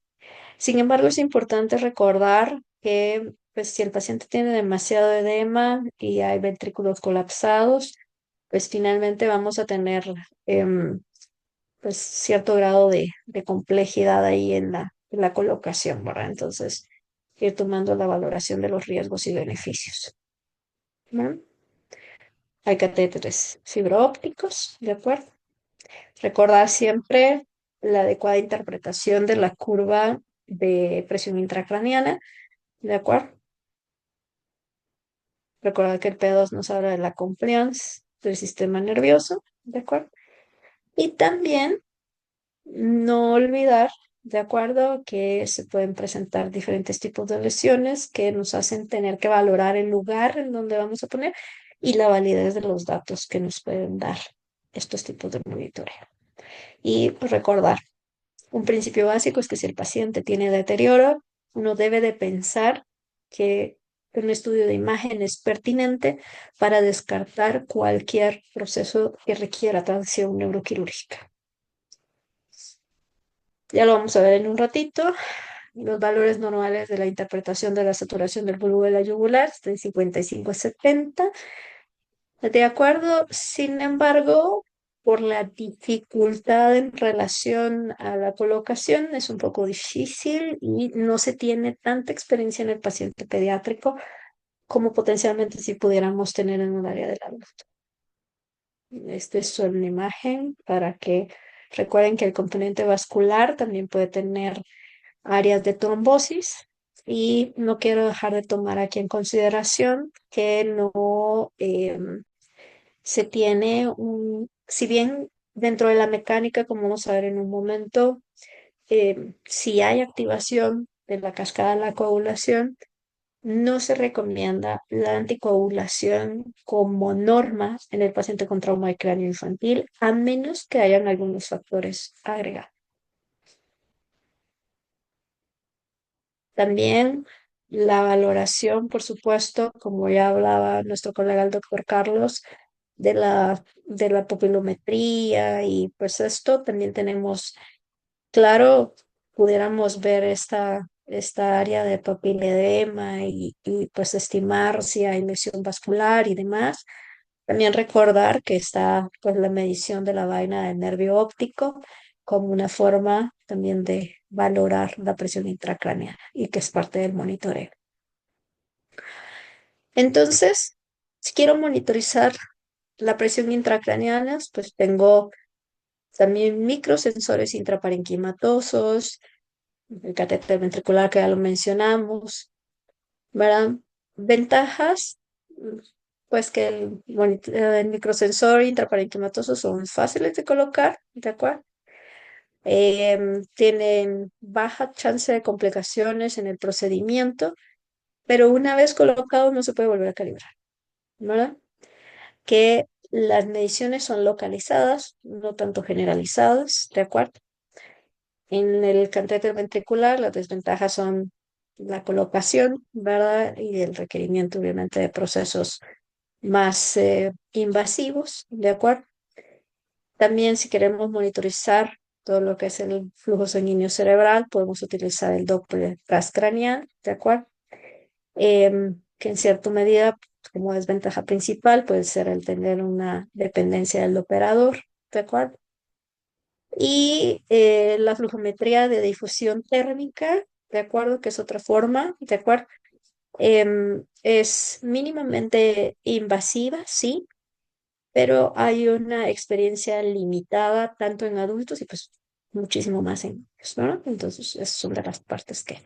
Sin embargo, es importante recordar que pues, si el paciente tiene demasiado edema y hay ventrículos colapsados, pues finalmente vamos a tener em, pues, cierto grado de complejidad ahí en la colocación, ¿verdad? Entonces, ir tomando la valoración de los riesgos y beneficios, ¿verdad? Hay catéteres fibroópticos, ¿de acuerdo? Recordar siempre la adecuada interpretación de la curva de presión intracraneana, ¿de acuerdo? Recordar que el P2 nos habla de la compliance del sistema nervioso, ¿de acuerdo? Y también no olvidar, ¿de acuerdo? Que se pueden presentar diferentes tipos de lesiones que nos hacen tener que valorar el lugar en donde vamos a poner y la validez de los datos que nos pueden dar estos tipos de monitoreo. Y pues, recordar, un principio básico es que si el paciente tiene deterioro, uno debe de pensar que un estudio de imagen es pertinente para descartar cualquier proceso que requiera atención neuroquirúrgica. Ya lo vamos a ver en un ratito. Los valores normales de la interpretación de la saturación del bulbo de la yugular está en 55 a 70. De acuerdo, sin embargo, por la dificultad en relación a la colocación, es un poco difícil y no se tiene tanta experiencia en el paciente pediátrico como potencialmente si pudiéramos tener en un área del adulto. Esta es solo una imagen para que recuerden que el componente vascular también puede tener áreas de trombosis y no quiero dejar de tomar aquí en consideración que no se tiene si bien dentro de la mecánica, como vamos a ver en un momento, si hay activación de la cascada de la coagulación, no se recomienda la anticoagulación como norma en el paciente con trauma de cráneo infantil, a menos que hayan algunos factores agregados. También la valoración, por supuesto, como ya hablaba nuestro colega el doctor Carlos, de la pupilometría y pues esto también tenemos claro, pudiéramos ver esta área de papiledema y pues estimar si hay lesión vascular y demás. También recordar que está pues la medición de la vaina del nervio óptico como una forma también de valorar la presión intracraneal y que es parte del monitoreo. Entonces, si quiero monitorizar la presión intracraneal, pues tengo también microsensores intraparenquimatosos, el catéter ventricular que ya lo mencionamos, ¿verdad? Ventajas, pues que el microsensor intraparenquimatoso son fáciles de colocar, ¿de acuerdo? Tienen baja chance de complicaciones en el procedimiento, pero una vez colocado no se puede volver a calibrar, ¿verdad? Que las mediciones son localizadas, no tanto generalizadas, ¿de acuerdo? En el catéter ventricular, las desventajas son la colocación, ¿verdad? Y el requerimiento, obviamente, de procesos más invasivos, ¿de acuerdo? También, si queremos monitorizar todo lo que es el flujo sanguíneo cerebral, podemos utilizar el Doppler transcraneal, ¿de acuerdo? Que en cierta medida, como desventaja principal, puede ser el tener una dependencia del operador, ¿de acuerdo? Y la flujometría de difusión térmica, ¿de acuerdo? Que es otra forma, ¿de acuerdo? Es mínimamente invasiva, sí, pero hay una experiencia limitada tanto en adultos y pues muchísimo más en niños, ¿no? Entonces, esas son de las partes que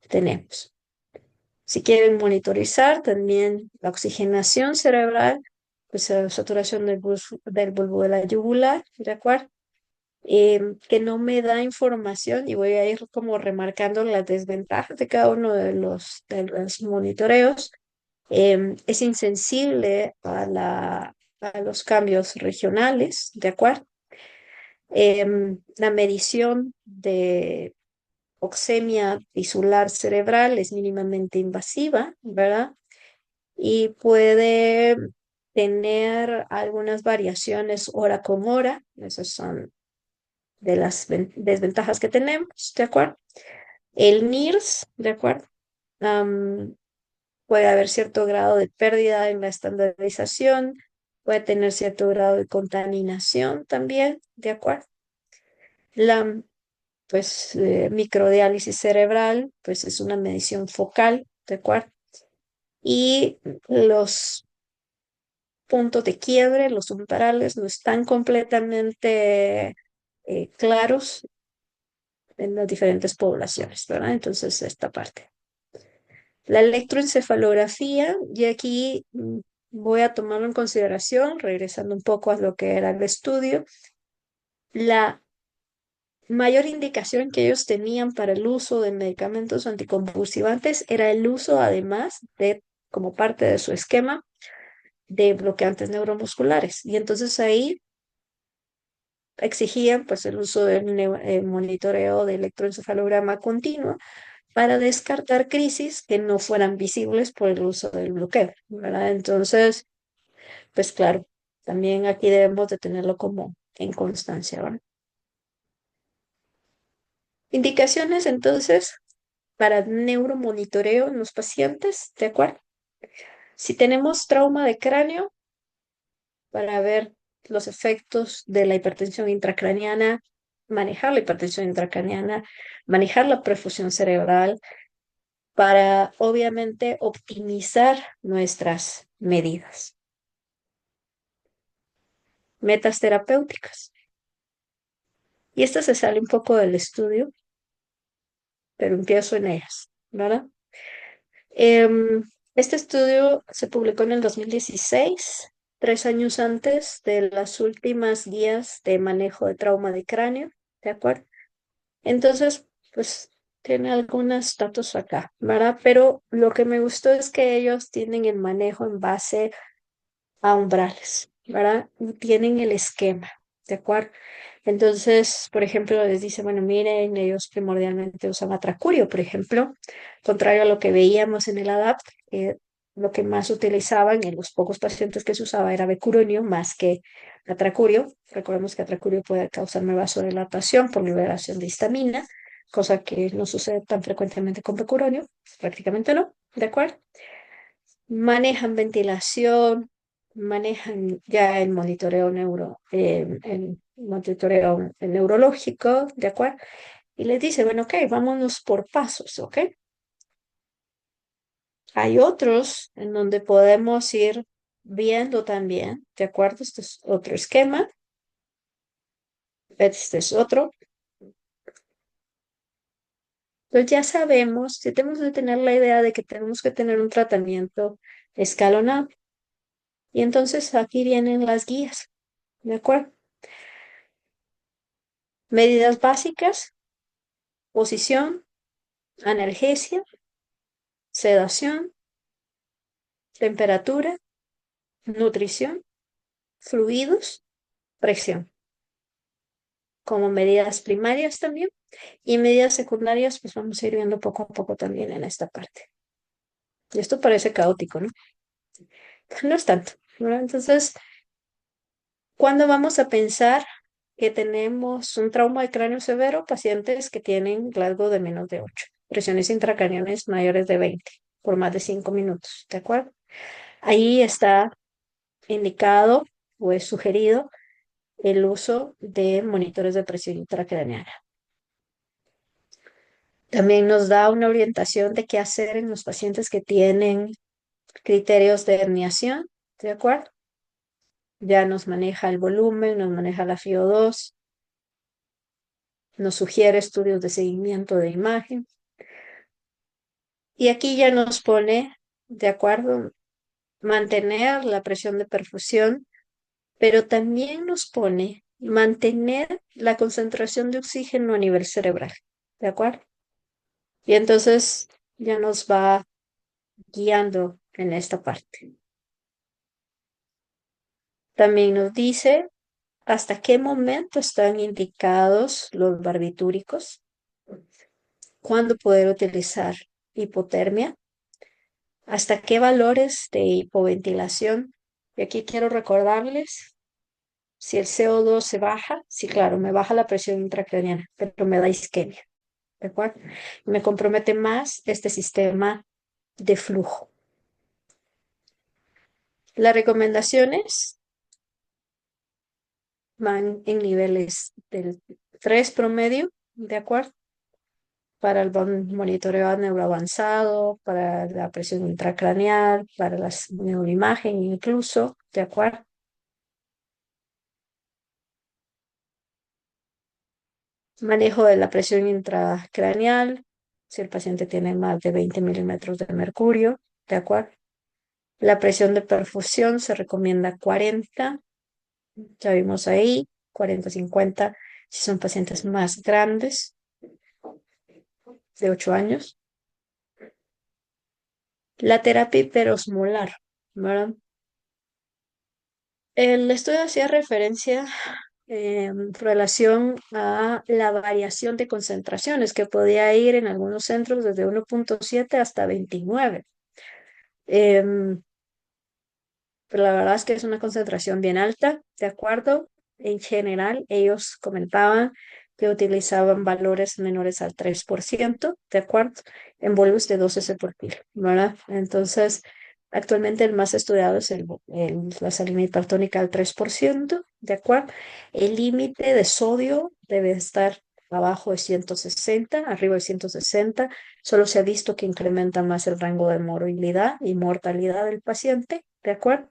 tenemos. Si quieren monitorizar también la oxigenación cerebral, pues la saturación del bulbo de la yugular, ¿de acuerdo? Que no me da información y voy a ir como remarcando las desventajas de cada uno de los monitoreos. Es insensible a los cambios regionales, ¿de acuerdo? La medición oxemia tisular cerebral es mínimamente invasiva, ¿verdad? Y puede tener algunas variaciones hora con hora. Esas son de las desventajas que tenemos, ¿de acuerdo? El NIRS, ¿de acuerdo? Am, puede haber cierto grado de pérdida en la estandarización, puede tener cierto grado de contaminación también, ¿de acuerdo? La microdiálisis cerebral, pues es una medición focal, ¿de acuerdo? Y los puntos de quiebre, los umbrales, no están completamente claros en las diferentes poblaciones, ¿verdad? Entonces, esta parte. La electroencefalografía, y aquí voy a tomarlo en consideración, regresando un poco a lo que era el estudio, la mayor indicación que ellos tenían para el uso de medicamentos anticonvulsivantes era el uso, además de, como parte de su esquema, de bloqueantes neuromusculares. Y entonces ahí exigían pues el uso del monitoreo de electroencefalograma continuo para descartar crisis que no fueran visibles por el uso del bloqueo, ¿verdad? Entonces, pues claro, también aquí debemos de tenerlo como en constancia, ¿verdad? Indicaciones entonces para neuromonitoreo en los pacientes, ¿de acuerdo? Si tenemos trauma de cráneo, para ver los efectos de la hipertensión intracraniana, manejar la hipertensión intracraniana, manejar la perfusión cerebral, para obviamente optimizar nuestras medidas. Metas terapéuticas. Y esta se sale un poco del estudio, pero empiezo en ellas, ¿verdad? Este estudio se publicó en el 2016, 3 años antes de las últimas guías de manejo de trauma de cráneo, ¿de acuerdo? Entonces, pues tiene algunos datos acá, ¿verdad? Pero lo que me gustó es que ellos tienen el manejo en base a umbrales, ¿verdad? Y tienen el esquema, ¿de acuerdo? Entonces, por ejemplo, les dice, bueno, miren, ellos primordialmente usan atracurio, por ejemplo, contrario a lo que veíamos en el ADAPT, lo que más utilizaban en los pocos pacientes que se usaba era becuronio más que atracurio. Recordemos que atracurio puede causar vasodilatación por liberación de histamina, cosa que no sucede tan frecuentemente con becuronio, prácticamente no, ¿de acuerdo? Manejan ventilación, manejan ya el monitoreo neurológico, ¿de acuerdo? Y les dice, bueno, ok, vámonos por pasos, ¿ok? Hay otros en donde podemos ir viendo también, ¿de acuerdo? Este es otro esquema, este es otro. Entonces ya sabemos, ya tenemos que tener la idea de que tenemos que tener un tratamiento escalonado. Y entonces aquí vienen las guías, ¿de acuerdo? Medidas básicas: posición, analgesia, sedación, temperatura, nutrición, fluidos, presión, como medidas primarias también. Y medidas secundarias, pues vamos a ir viendo poco a poco también en esta parte. Y esto parece caótico, ¿no? No es tanto, ¿verdad? Entonces, ¿cuándo vamos a pensar que tenemos un trauma de cráneo severo? Pacientes que tienen Glasgow de menos de 8, presiones intracraneales mayores de 20 por más de 5 minutos, ¿de acuerdo? Ahí está indicado o es sugerido el uso de monitores de presión intracraneana. También nos da una orientación de qué hacer en los pacientes que tienen criterios de herniación, ¿de acuerdo? Ya nos maneja el volumen, nos maneja la FIO2, nos sugiere estudios de seguimiento de imagen. Y aquí ya nos pone, ¿de acuerdo? Mantener la presión de perfusión, pero también nos pone mantener la concentración de oxígeno a nivel cerebral, ¿de acuerdo? Y entonces ya nos va guiando en esta parte. También nos dice hasta qué momento están indicados los barbitúricos. cuándo poder utilizar hipotermia, hasta qué valores de hipoventilación. Y aquí quiero recordarles, si el CO2 se baja, sí, claro, me baja la presión intracraniana, pero me da isquemia, ¿de acuerdo? Me compromete más este sistema de flujo. Las recomendaciones van en niveles del 3 promedio, ¿de acuerdo? Para el monitoreo neuroavanzado, para la presión intracraneal, para la neuroimagen incluso, ¿de acuerdo? Manejo de la presión intracraneal, si el paciente tiene más de 20 milímetros de mercurio, ¿de acuerdo? La presión de perfusión se recomienda 40, ya vimos ahí, 40-50, si son pacientes más grandes, de 8 años. La terapia hiperosmolar, ¿verdad? El estudio hacía referencia en relación a la variación de concentraciones que podía ir en algunos centros desde 1,7 hasta 29. Em, pero la verdad es que es una concentración bien alta, ¿de acuerdo? En general, ellos comentaban que utilizaban valores menores al 3%, ¿de acuerdo? En volúmenes de 12 por kilo, ¿verdad? Entonces, actualmente el más estudiado es la salina hipertónica al 3%, ¿de acuerdo? El límite de sodio debe estar abajo de 160, arriba de 160. Solo se ha visto que incrementa más el rango de morbilidad y mortalidad del paciente, ¿de acuerdo?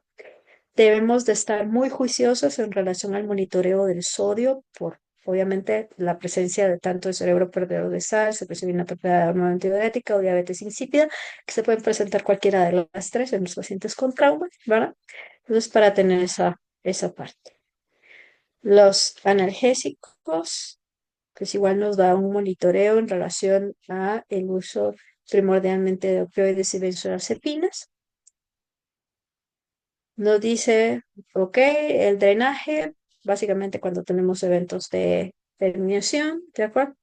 Debemos de estar muy juiciosos en relación al monitoreo del sodio por, obviamente, la presencia de tanto de cerebro perdedor de sal, secreción inapropiada de hormona antidiurética o diabetes insípida, que se pueden presentar cualquiera de las tres en los pacientes con trauma, ¿verdad? Entonces, para tener esa parte. Los analgésicos, pues igual nos da un monitoreo en relación a el uso primordialmente de opioides y benzodiazepinas. Nos dice, ok, el drenaje, básicamente cuando tenemos eventos de terminación, ¿de acuerdo?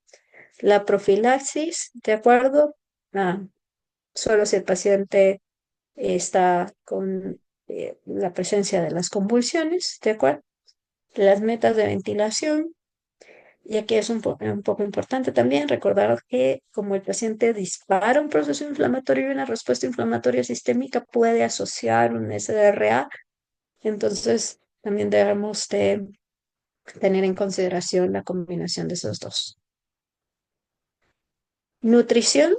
La profilaxis, ¿de acuerdo? Ah, solo si el paciente está con la presencia de las convulsiones, ¿de acuerdo? Las metas de ventilación, y aquí es un poco importante también recordar que como el paciente dispara un proceso inflamatorio y una respuesta inflamatoria sistémica puede asociar un SDRA. Entonces, también debemos de tener en consideración la combinación de esos dos. Nutrición.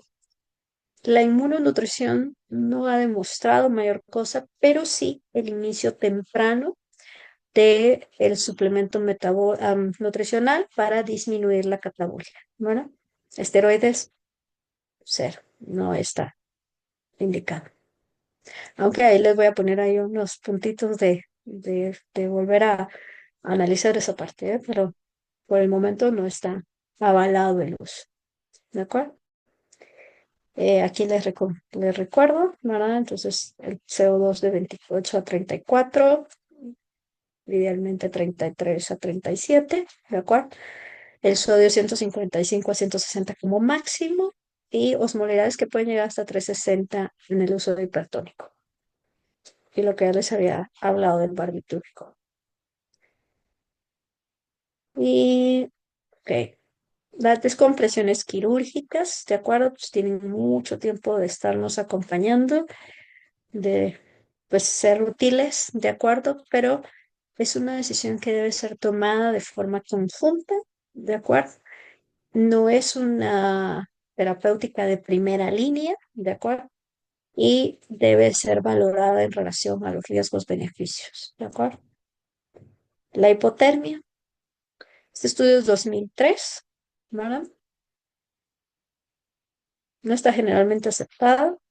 La inmunonutrición no ha demostrado mayor cosa, pero sí el inicio temprano de el suplemento nutricional para disminuir la catabolia. Bueno, esteroides, cero, no está indicado. Aunque ahí les voy a poner ahí unos puntitos de volver a analizar esa parte, ¿eh? Pero por el momento no está avalado el uso. ¿De acuerdo? Aquí les recuerdo, ¿verdad? Entonces, el CO2 de 28 a 34, idealmente 33 a 37, ¿de acuerdo? El sodio 155 a 160 como máximo y osmolaridades que pueden llegar hasta 360 en el uso de hipertónico. Y lo que ya les había hablado del barbitúrico. Y, ok, las descompresiones quirúrgicas, ¿de acuerdo? Pues tienen mucho tiempo de estarnos acompañando, de pues ser útiles, ¿de acuerdo? Pero es una decisión que debe ser tomada de forma conjunta, ¿de acuerdo? No es una terapéutica de primera línea, ¿de acuerdo? Y debe ser valorada en relación a los riesgos-beneficios, ¿de acuerdo? La hipotermia, este estudio es 2003, ¿verdad? No está generalmente aceptado.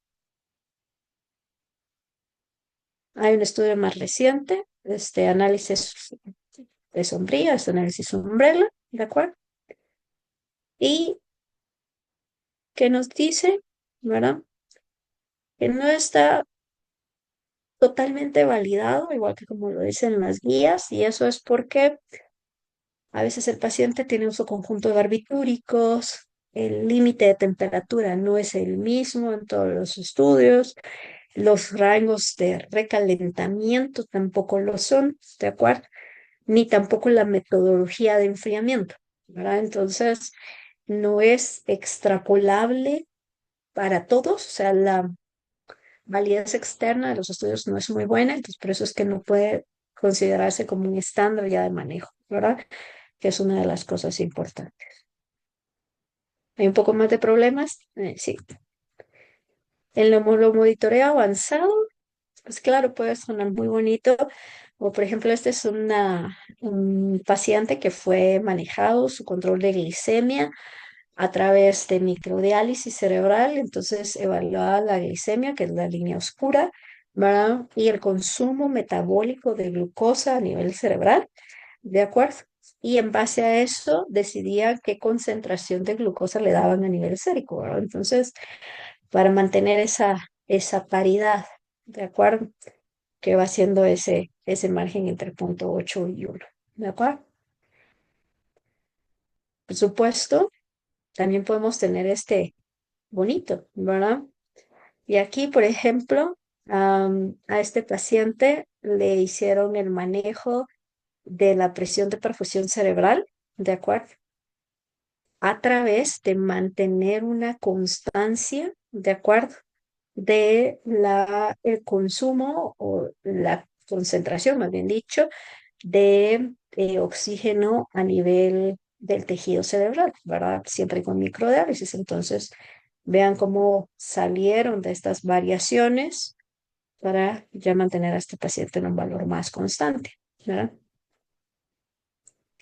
Hay un estudio más reciente, este análisis de sombría, este análisis umbrella, ¿de acuerdo? Y que nos dice, ¿verdad? Que no está totalmente validado, igual que como lo dicen las guías, y eso es porque a veces el paciente tiene uso conjunto de barbitúricos, el límite de temperatura no es el mismo en todos los estudios, los rangos de recalentamiento tampoco lo son, ¿de acuerdo? Ni tampoco la metodología de enfriamiento, ¿verdad? Entonces, no es extrapolable para todos, o sea, la validez externa de los estudios no es muy buena, entonces por eso es que no puede considerarse como un estándar ya de manejo, ¿verdad? Que es una de las cosas importantes. ¿Hay un poco más de problemas? Sí. El monitoreo avanzado, pues claro, puede sonar muy bonito. O por ejemplo, este es un paciente que fue manejado su control de glicemia a través de microdiálisis cerebral, entonces evaluaba la glicemia, que es la línea oscura, ¿verdad? Y el consumo metabólico de glucosa a nivel cerebral, ¿de acuerdo? Y en base a eso decidía qué concentración de glucosa le daban a nivel sérico, ¿verdad? Entonces, para mantener esa paridad, ¿de acuerdo? Que va siendo ese margen entre 0,8 y 1, ¿de acuerdo? Por supuesto, también podemos tener este bonito, ¿verdad? Y aquí, por ejemplo, a este paciente le hicieron el manejo de la presión de perfusión cerebral, ¿de acuerdo? A través de mantener una constancia, ¿de acuerdo? De el consumo o la concentración, más bien dicho, de oxígeno a nivel del tejido cerebral, ¿verdad? Siempre con microdiálisis. Entonces, vean cómo salieron de estas variaciones para ya mantener a este paciente en un valor más constante, ¿verdad?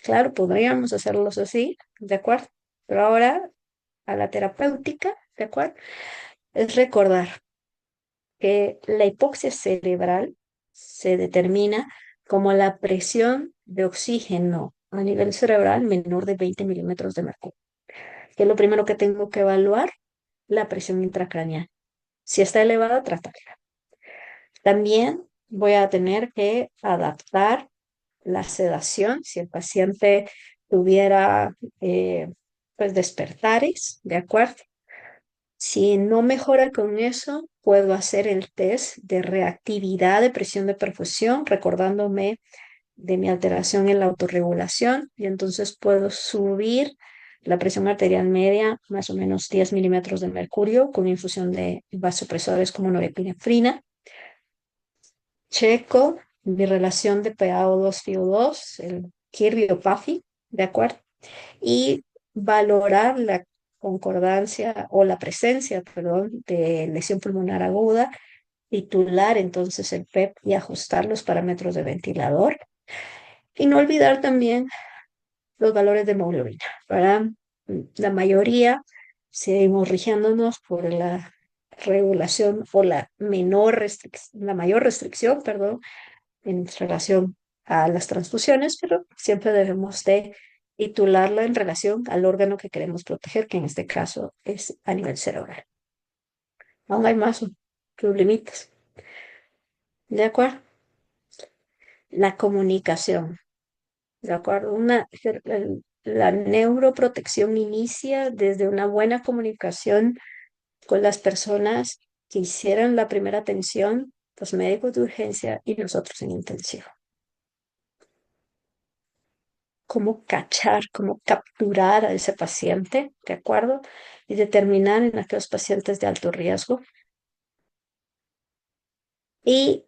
Claro, podríamos hacerlos así, ¿de acuerdo? Pero ahora a la terapéutica, ¿de acuerdo? Es recordar que la hipoxia cerebral se determina como la presión de oxígeno a nivel cerebral menor de 20 milímetros de mercurio, que es lo primero que tengo que evaluar, la presión intracraneal. Si está elevada, tratarla. También voy a tener que adaptar la sedación si el paciente tuviera pues despertares, ¿de acuerdo? Si no mejora con eso, puedo hacer el test de reactividad de presión de perfusión, recordándome de mi alteración en la autorregulación, y entonces puedo subir la presión arterial media, más o menos 10 milímetros de mercurio, con infusión de vasopresores como norepinefrina. Checo mi relación de PaO2 FiO2, el Kirby-Opafi, ¿de acuerdo? Y valorar la concordancia o la presencia, perdón, de lesión pulmonar aguda, titular entonces el PEP y ajustar los parámetros de ventilador. Y no olvidar también los valores de hemoglobina. Para la mayoría seguimos rigiéndonos por la regulación o la mayor restricción, perdón, en relación a las transfusiones, pero siempre debemos de titularla en relación al órgano que queremos proteger, que en este caso es a nivel cerebral. Aún hay más problemitas. ¿De acuerdo? La comunicación. ¿De acuerdo? La neuroprotección inicia desde una buena comunicación con las personas que hicieron la primera atención, los médicos de urgencia y nosotros en intensivo. Cómo cachar, cómo capturar a ese paciente, ¿de acuerdo? Y determinar en aquellos pacientes de alto riesgo. Y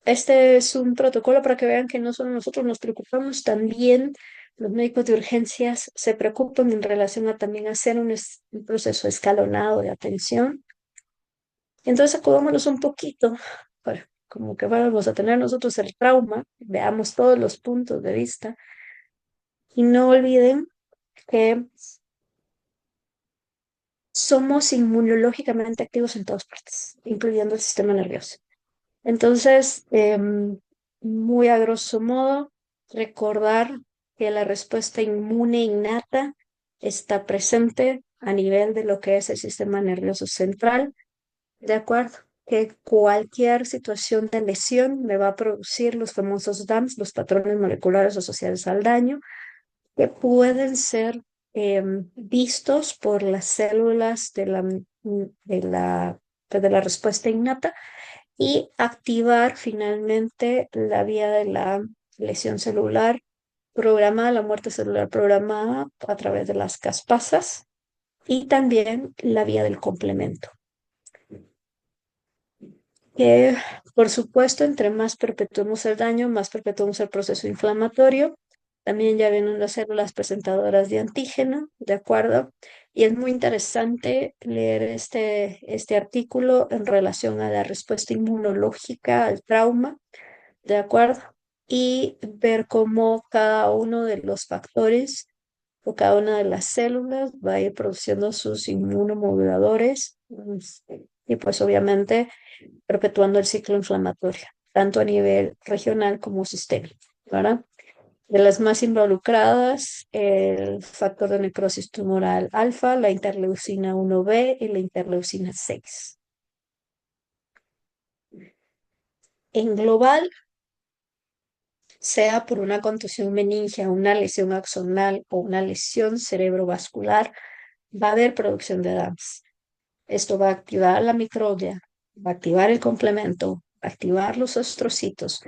este es un protocolo para que vean que no solo nosotros nos preocupamos, también los médicos de urgencias se preocupan en relación a también hacer un proceso escalonado de atención. Entonces acudámonos un poquito, como que vamos a tener nosotros el trauma, veamos todos los puntos de vista y no olviden que somos inmunológicamente activos en todas partes, incluyendo el sistema nervioso. Entonces, muy a grosso modo, recordar que la respuesta inmune innata está presente a nivel de lo que es el sistema nervioso central, ¿de acuerdo? Que cualquier situación de lesión me va a producir los famosos DAMS, los patrones moleculares asociados al daño, que pueden ser vistos por las células de la respuesta innata y activar finalmente la vía de la lesión celular programada, la muerte celular programada a través de las caspasas y también la vía del complemento. Que, por supuesto, entre más perpetuemos el daño, más perpetuemos el proceso inflamatorio. También ya vienen las células presentadoras de antígeno, ¿de acuerdo? Y es muy interesante leer este artículo en relación a la respuesta inmunológica al trauma, ¿de acuerdo? Y ver cómo cada uno de los factores o cada una de las células va a ir produciendo sus inmunomoduladores. Y pues obviamente perpetuando el ciclo inflamatorio, tanto a nivel regional como sistémico, ¿verdad? De las más involucradas, el factor de necrosis tumoral alfa, la interleucina 1B y la interleucina 6. En global, sea por una contusión meningia, una lesión axonal o una lesión cerebrovascular, va a haber producción de DAMPs. Esto va a activar la microglia, va a activar el complemento, va a activar los ostrocitos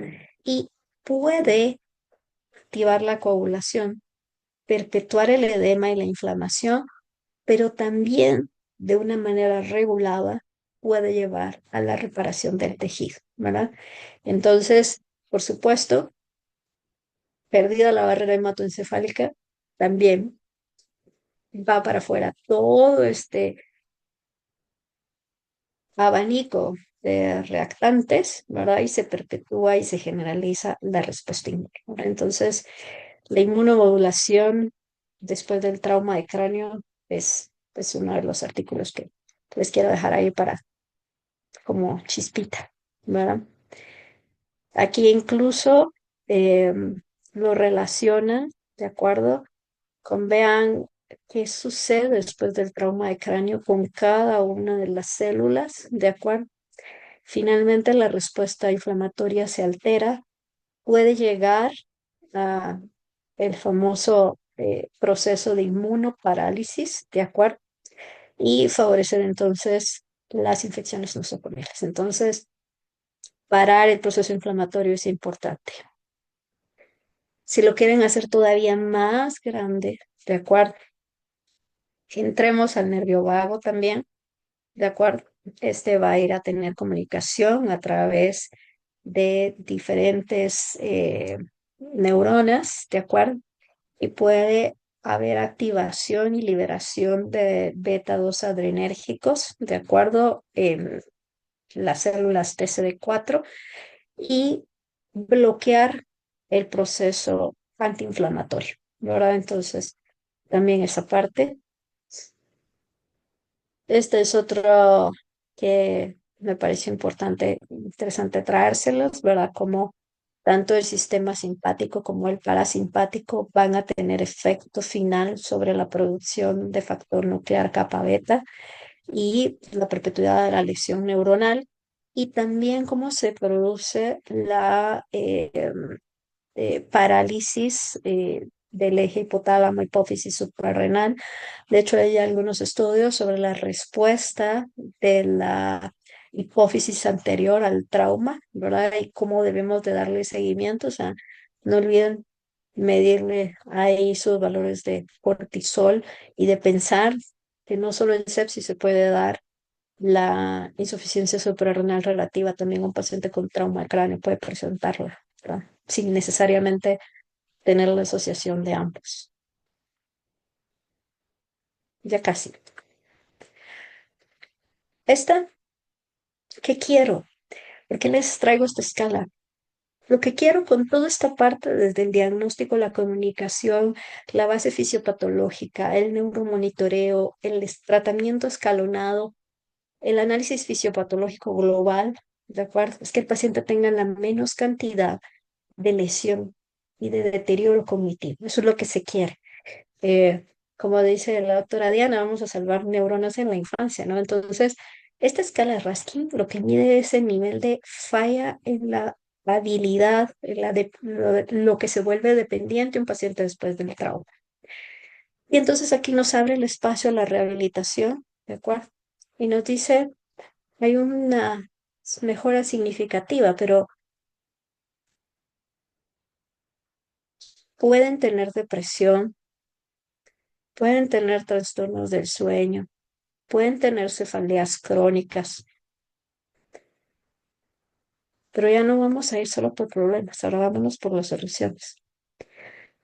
y puede activar la coagulación, perpetuar el edema y la inflamación, pero también de una manera regulada puede llevar a la reparación del tejido, ¿verdad? Entonces, por supuesto, perdida la barrera hematoencefálica, también va para afuera todo este abanico de reactantes, ¿verdad? Y se perpetúa y se generaliza la respuesta inmune, ¿verdad? Entonces, la inmunomodulación después del trauma de cráneo es uno de los artículos que les quiero dejar ahí para como chispita, ¿verdad? Aquí incluso eh, lo relacionan, ¿de acuerdo? Con vean qué sucede después del trauma de cráneo con cada una de las células, ¿de acuerdo? Finalmente, la respuesta inflamatoria se altera, puede llegar a el famoso proceso de inmunoparálisis, ¿de acuerdo? Y favorecer entonces las infecciones nosocomiales. Entonces, parar el proceso inflamatorio es importante. Si lo quieren hacer todavía más grande, ¿de acuerdo? Entremos al nervio vago también, ¿de acuerdo? Este va a ir a tener comunicación a través de diferentes neuronas, ¿de acuerdo? Y puede haber activación y liberación de beta 2 adrenérgicos, ¿de acuerdo? En las células TCD4 y bloquear el proceso antiinflamatorio, ¿verdad? Entonces, también esa parte. Este es otro que me pareció importante, interesante traérselos, ¿verdad? Como tanto el sistema simpático como el parasimpático van a tener efecto final sobre la producción de factor nuclear kappa beta y la perpetuidad de la lesión neuronal y también cómo se produce la parálisis del eje hipotálamo, hipófisis suprarrenal. De hecho, hay algunos estudios sobre la respuesta de la hipófisis anterior al trauma, ¿verdad? Y cómo debemos de darle seguimiento. O sea, no olviden medirle ahí sus valores de cortisol y de pensar que no solo el sepsis se puede dar, la insuficiencia suprarrenal relativa también un paciente con trauma al cráneo puede presentarla, ¿verdad? Sin necesariamente tener la asociación de ambos. Ya casi. Esta, ¿qué quiero? ¿Por qué les traigo esta escala? Lo que quiero con toda esta parte, desde el diagnóstico, la comunicación, la base fisiopatológica, el neuromonitoreo, el tratamiento escalonado, el análisis fisiopatológico global, ¿de acuerdo? Es que el paciente tenga la menos cantidad de lesión y de deterioro cognitivo. Eso es lo que se quiere. eh, Como dice la doctora Diana, vamos a salvar neuronas en la infancia, ¿no? Entonces, esta escala de Raskin lo que mide es el nivel de falla en la habilidad, en lo que se vuelve dependiente un paciente después del trauma. Y entonces aquí nos abre el espacio a la rehabilitación, ¿de acuerdo? Y nos dice, hay una mejora significativa, pero pueden tener depresión, pueden tener trastornos del sueño, pueden tener cefaleas crónicas, pero ya no vamos a ir solo por problemas, ahora vámonos por las soluciones.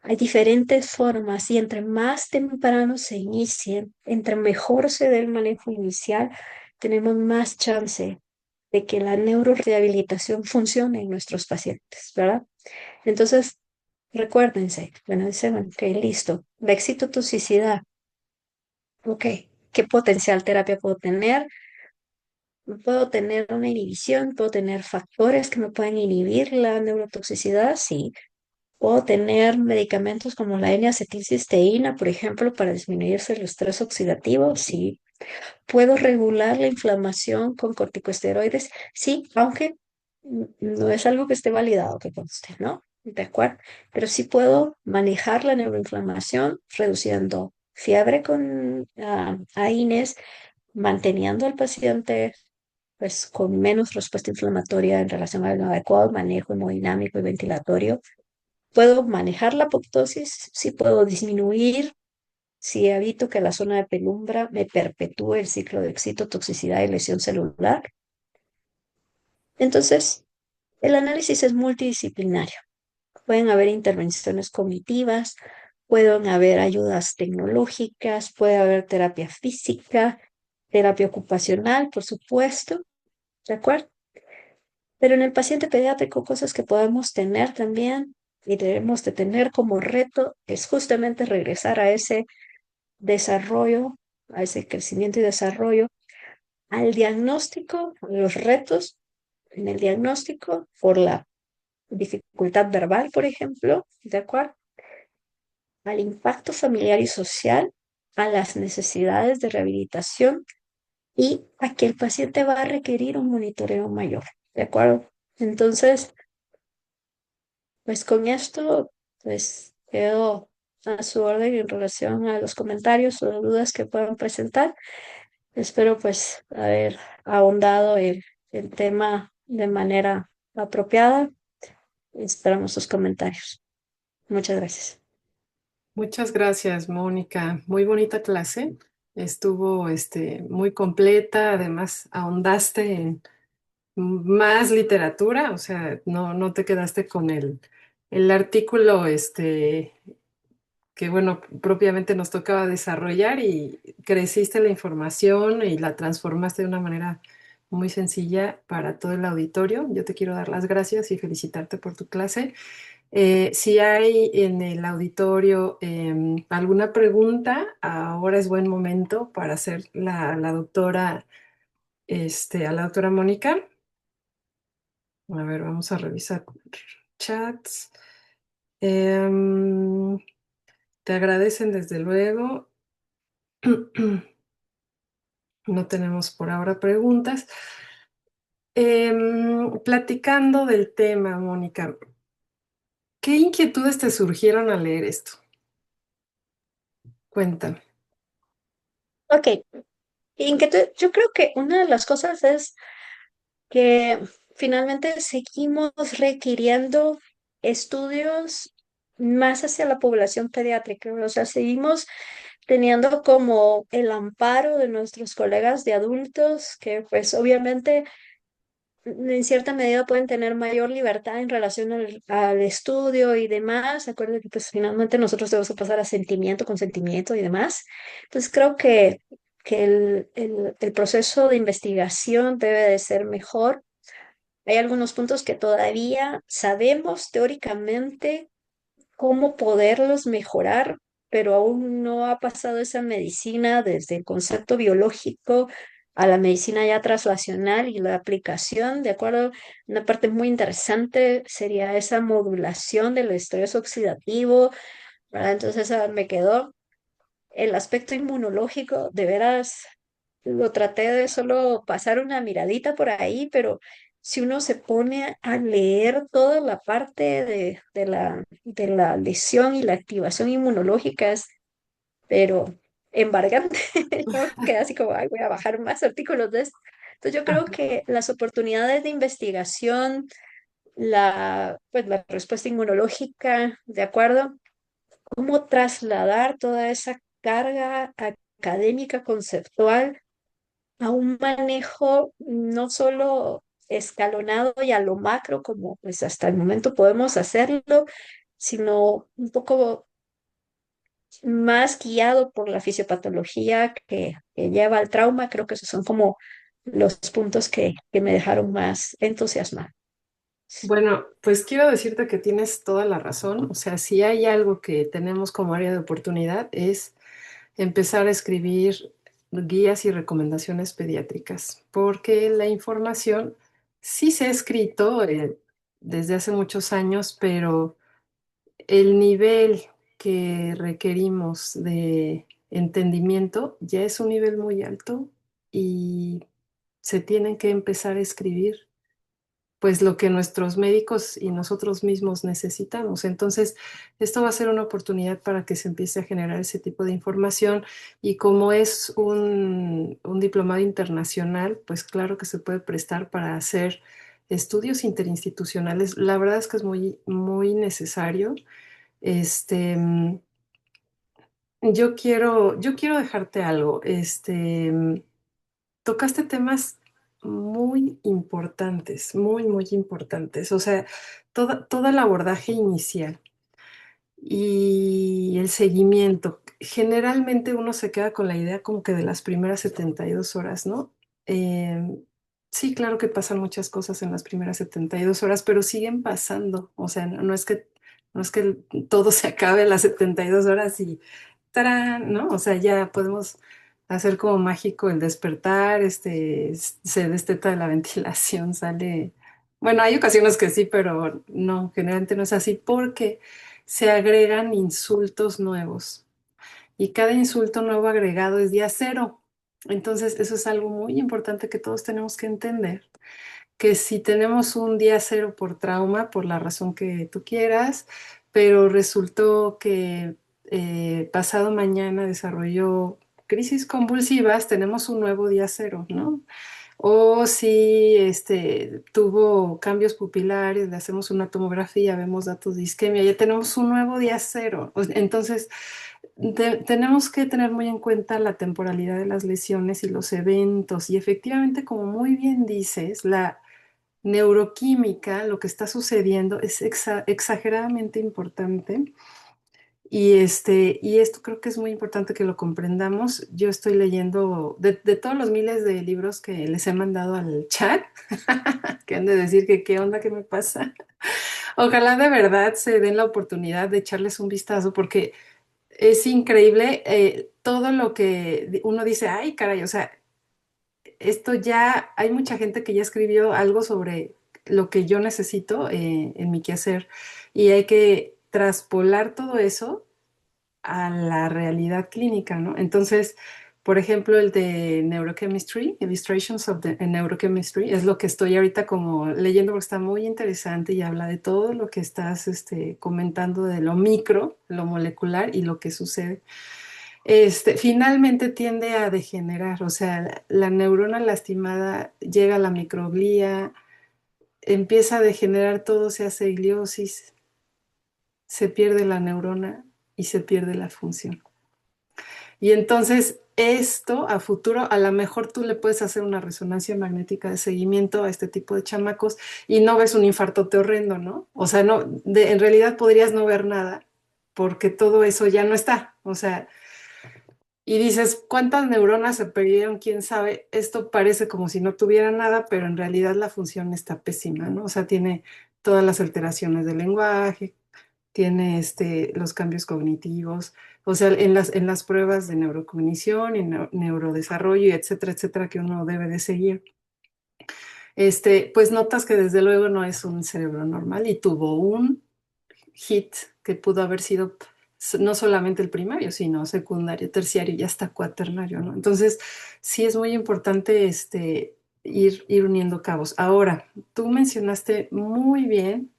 Hay diferentes formas y entre más temprano se inicien, entre mejor se dé el manejo inicial, tenemos más chance de que la neurorehabilitación funcione en nuestros pacientes, ¿verdad? Entonces, recuérdense, bueno, dicen, ok, listo, la excitotoxicidad, ok, ¿qué potencial terapia puedo tener? Puedo tener una inhibición, puedo tener factores que me pueden inhibir la neurotoxicidad, sí. Puedo tener medicamentos como la N-acetilcisteína, por ejemplo, para disminuirse el estrés oxidativo, sí. Puedo regular la inflamación con corticosteroides, sí, aunque no es algo que esté validado, que conste, ¿no? De acuerdo. Pero sí puedo manejar la neuroinflamación reduciendo fiebre con AINES, manteniendo al paciente pues con menos respuesta inflamatoria en relación al adecuado manejo hemodinámico y ventilatorio. Puedo manejar la apoptosis, sí puedo disminuir, si evito que la zona de penumbra me perpetúe el ciclo de excitotoxicidad y lesión celular. Entonces, el análisis es multidisciplinario. Pueden haber intervenciones cognitivas, pueden haber ayudas tecnológicas, puede haber terapia física, terapia ocupacional, por supuesto, ¿de acuerdo? Pero en el paciente pediátrico, cosas que podemos tener también y debemos de tener como reto es justamente regresar a ese desarrollo, a ese crecimiento y desarrollo, al diagnóstico, los retos en el diagnóstico por la dificultad verbal, por ejemplo, ¿de acuerdo? Al impacto familiar y social, a las necesidades de rehabilitación y a que el paciente va a requerir un monitoreo mayor, ¿de acuerdo? Entonces, pues con esto, pues quedo a su orden en relación a los comentarios o dudas que puedan presentar. Espero pues haber ahondado el tema de manera apropiada. Esperamos sus comentarios. Muchas gracias. Muchas gracias, Mónica. Muy bonita clase. Estuvo muy completa. Además, ahondaste en más literatura, o sea, no te quedaste con el artículo que, bueno, propiamente nos tocaba desarrollar y creciste la información y la transformaste de una manera muy sencilla para todo el auditorio. Yo te quiero dar las gracias y felicitarte por tu clase. Si hay en el auditorio alguna pregunta, ahora es buen momento para hacer la doctora, a la doctora Mónica. A ver, vamos a revisar chats. Em, Te agradecen desde luego. No tenemos por ahora preguntas. Platicando del tema, Mónica, ¿qué inquietudes te surgieron al leer esto? Cuéntame. Ok, inquietud. Yo creo que una de las cosas es que finalmente seguimos requiriendo estudios más hacia la población pediátrica, o sea, seguimos teniendo como el amparo de nuestros colegas de adultos que pues obviamente en cierta medida pueden tener mayor libertad en relación al estudio y demás. Acuerdo que pues finalmente nosotros debemos pasar a sentimiento, consentimiento y demás. Entonces creo que el proceso de investigación debe de ser mejor. Hay algunos puntos que todavía sabemos teóricamente cómo poderlos mejorar, pero aún no ha pasado esa medicina desde el concepto biológico a la medicina ya translacional y la aplicación, ¿de acuerdo? Una parte muy interesante sería esa modulación del estrés oxidativo, ¿verdad? Entonces me quedó el aspecto inmunológico, de veras lo traté de solo pasar una miradita por ahí, pero si uno se pone a leer toda la parte de la lesión y la activación inmunológica, pero embargante. Yo quedé así como, ay, voy a bajar más artículos de esto. Entonces yo creo que las oportunidades de investigación, pues la respuesta inmunológica, ¿de acuerdo? Cómo trasladar toda esa carga académica conceptual a un manejo no solo escalonado y a lo macro, como pues hasta el momento podemos hacerlo, sino un poco más guiado por la fisiopatología que lleva al trauma. Creo que esos son como los puntos que me dejaron más entusiasmada. Bueno, pues quiero decirte que tienes toda la razón. O sea, si hay algo que tenemos como área de oportunidad es empezar a escribir guías y recomendaciones pediátricas, porque la información sí se ha escrito desde hace muchos años, pero el nivel que requerimos de entendimiento ya es un nivel muy alto y se tienen que empezar a escribir pues lo que nuestros médicos y nosotros mismos necesitamos. Entonces, esto va a ser una oportunidad para que se empiece a generar ese tipo de información y como es un diplomado internacional, pues claro que se puede prestar para hacer estudios interinstitucionales. La verdad es que es muy, muy necesario. Este, yo quiero dejarte algo. Tocaste temas muy importantes, muy, muy importantes. O sea, toda el abordaje inicial y el seguimiento. Generalmente uno se queda con la idea como que de las primeras 72 horas, ¿no? Eh, sí, claro que pasan muchas cosas en las primeras 72 horas, pero siguen pasando. O sea, no es que todo se acabe en las 72 horas y ¡tarán! ¿No? O sea, ya podemos hacer como mágico el despertar, se desteta de la ventilación, sale. Bueno, hay ocasiones que sí, pero no, generalmente no es así porque se agregan insultos nuevos y cada insulto nuevo agregado es día cero. Entonces, eso es algo muy importante que todos tenemos que entender, que si tenemos un día cero por trauma, por la razón que tú quieras, pero resultó que pasado mañana desarrolló crisis convulsivas, tenemos un nuevo día cero, ¿no? O si tuvo cambios pupilares, le hacemos una tomografía, vemos datos de isquemia, ya tenemos un nuevo día cero. Entonces, tenemos que tener muy en cuenta la temporalidad de las lesiones y los eventos. Y efectivamente, como muy bien dices, la neuroquímica, lo que está sucediendo es exageradamente importante. Y esto creo que es muy importante que lo comprendamos. Yo estoy leyendo de todos los miles de libros que les he mandado al chat, que han de decir que qué onda, qué me pasa. Ojalá de verdad se den la oportunidad de echarles un vistazo porque es increíble todo lo que uno dice, ay, caray, o sea, esto ya, hay mucha gente que ya escribió algo sobre lo que yo necesito en mi quehacer y hay que traspolar todo eso a la realidad clínica, ¿no? Entonces, por ejemplo, el de Neurochemistry, Illustrations of the Neurochemistry, es lo que estoy ahorita como leyendo porque está muy interesante y habla de todo lo que estás comentando de lo micro, lo molecular y lo que sucede. Finalmente tiende a degenerar, o sea, la neurona lastimada llega a la microglía, empieza a degenerar todo, se hace gliosis, se pierde la neurona y se pierde la función. Y entonces esto a futuro, a lo mejor tú le puedes hacer una resonancia magnética de seguimiento a este tipo de chamacos y no ves un infartote horrendo, ¿no? O sea, no, en realidad podrías no ver nada porque todo eso ya no está. O sea, y dices, ¿cuántas neuronas se perdieron? ¿Quién sabe? Esto parece como si no tuviera nada, pero en realidad la función está pésima, ¿no? O sea, tiene todas las alteraciones del lenguaje, tiene los cambios cognitivos, o sea, en las pruebas de neurocognición y neurodesarrollo, y etcétera, etcétera, que uno debe de seguir, pues notas que desde luego no es un cerebro normal y tuvo un hit que pudo haber sido no solamente el primario, sino secundario, terciario y hasta cuaternario, ¿no? Entonces, sí es muy importante ir uniendo cabos. Ahora, tú mencionaste muy bien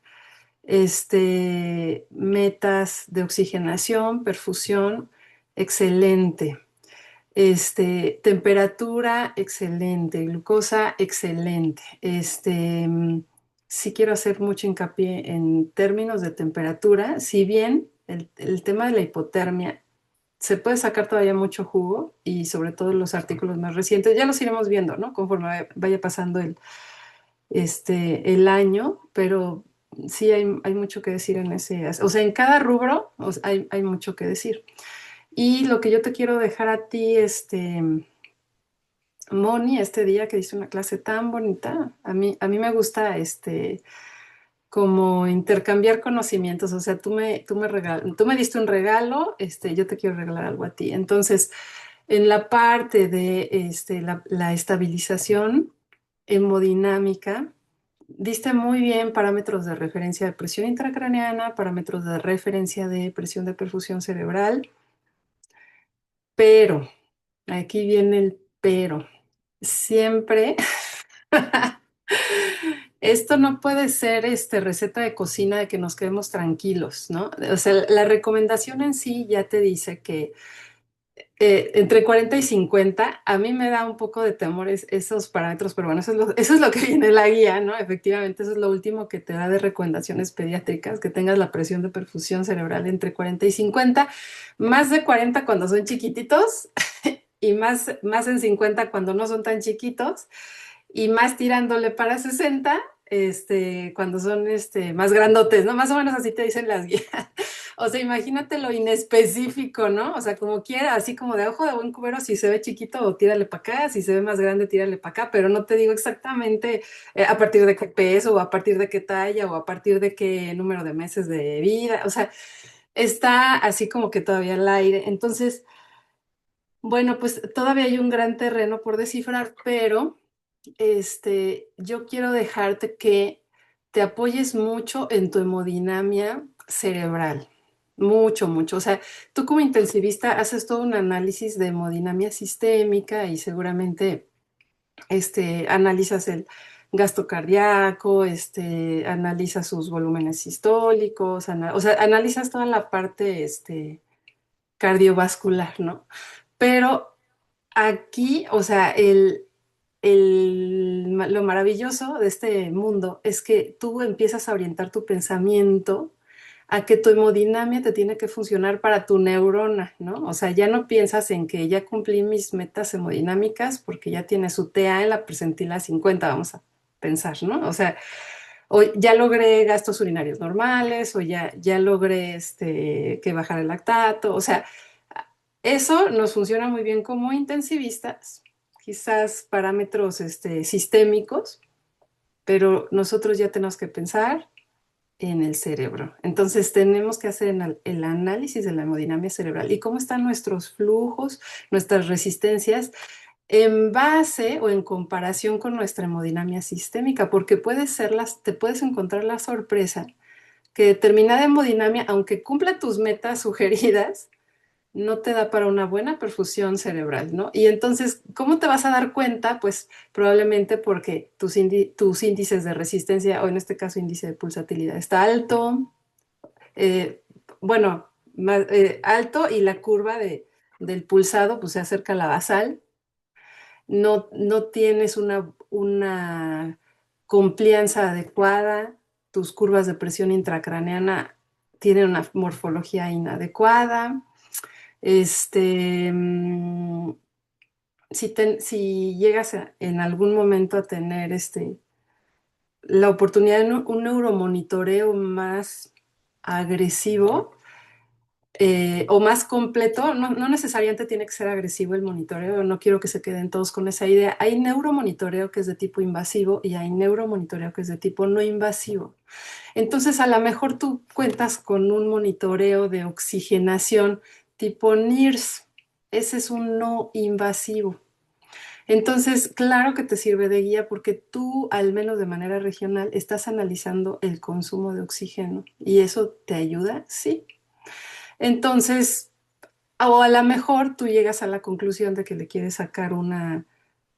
metas de oxigenación, perfusión. excelente. Temperatura, excelente. Glucosa, excelente. Sí quiero hacer mucho hincapié en términos de temperatura, si bien el tema de la hipotermia se puede sacar todavía mucho jugo y sobre todo los artículos más recientes, ya los iremos viendo, ¿no? Conforme vaya pasando el año, pero sí hay mucho que decir en o sea, en cada rubro o sea, hay mucho que decir. Y lo que yo te quiero dejar a ti, Moni, este día que diste una clase tan bonita, a mí me gusta, como intercambiar conocimientos, o sea, tú me diste un regalo, yo te quiero regalar algo a ti. Entonces, en la parte de la estabilización hemodinámica, diste muy bien parámetros de referencia de presión intracraneana, parámetros de referencia de presión de perfusión cerebral, pero, aquí viene el pero, siempre. Esto no puede ser receta de cocina de que nos quedemos tranquilos, ¿no? O sea, la recomendación en sí ya te dice que entre 40 y 50, a mí me da un poco de temor esos parámetros, pero bueno, eso es lo que viene en la guía, ¿no? Efectivamente, eso es lo último que te da de recomendaciones pediátricas, que tengas la presión de perfusión cerebral entre 40 y 50, más de 40 cuando son chiquititos y más en 50 cuando no son tan chiquitos y más tirándole para 60, cuando son más grandotes, ¿no? Más o menos así te dicen las guías. O sea, imagínate lo inespecífico, ¿no? O sea, como quiera, así como de ojo de buen cubero, si se ve chiquito, tírale para acá, si se ve más grande, tírale para acá, pero no te digo exactamente a partir de qué peso, o a partir de qué talla, o a partir de qué número de meses de vida. O sea, está así como que todavía al aire. Entonces, bueno, pues todavía hay un gran terreno por descifrar, pero yo quiero dejarte que te apoyes mucho en tu hemodinamia cerebral. Mucho, mucho. O sea, tú como intensivista haces todo un análisis de hemodinamia sistémica y seguramente analizas el gasto cardíaco, analizas sus volúmenes sistólicos, o sea, analizas toda la parte cardiovascular, ¿no? Pero aquí, o sea, lo maravilloso de este mundo es que tú empiezas a orientar tu pensamiento a que tu hemodinamia te tiene que funcionar para tu neurona, ¿no? O sea, ya no piensas en que ya cumplí mis metas hemodinámicas porque ya tiene su TA en la percentila 50, vamos a pensar, ¿no? O sea, o ya logré gastos urinarios normales, o ya logré que bajar el lactato, o sea, eso nos funciona muy bien como intensivistas, quizás parámetros sistémicos, pero nosotros ya tenemos que pensar en el cerebro. Entonces tenemos que hacer el análisis de la hemodinamia cerebral y cómo están nuestros flujos, nuestras resistencias en base o en comparación con nuestra hemodinamia sistémica, porque te puedes encontrar la sorpresa que determinada hemodinamia, aunque cumpla tus metas sugeridas, no te da para una buena perfusión cerebral, ¿no? Y entonces, ¿cómo te vas a dar cuenta? Pues probablemente porque tus índices de resistencia, o en este caso índice de pulsatilidad, está alto, eh, bueno, alto, y la curva del pulsado pues se acerca a la basal. No tienes una complianza adecuada, tus curvas de presión intracraneana tienen una morfología inadecuada. Este, mm, si llegas en algún momento a tener la oportunidad de un neuromonitoreo más agresivo, o más completo, no necesariamente tiene que ser agresivo el monitoreo, no quiero que se queden todos con esa idea. Hay neuromonitoreo que es de tipo invasivo y hay neuromonitoreo que es de tipo no invasivo. Entonces, a lo mejor tú cuentas con un monitoreo de oxigenación tipo NIRS. Ese es un no invasivo. Entonces, claro que te sirve de guía porque tú, al menos de manera regional, estás analizando el consumo de oxígeno y eso te ayuda, sí. Entonces, o a lo mejor tú llegas a la conclusión de que le quieres sacar un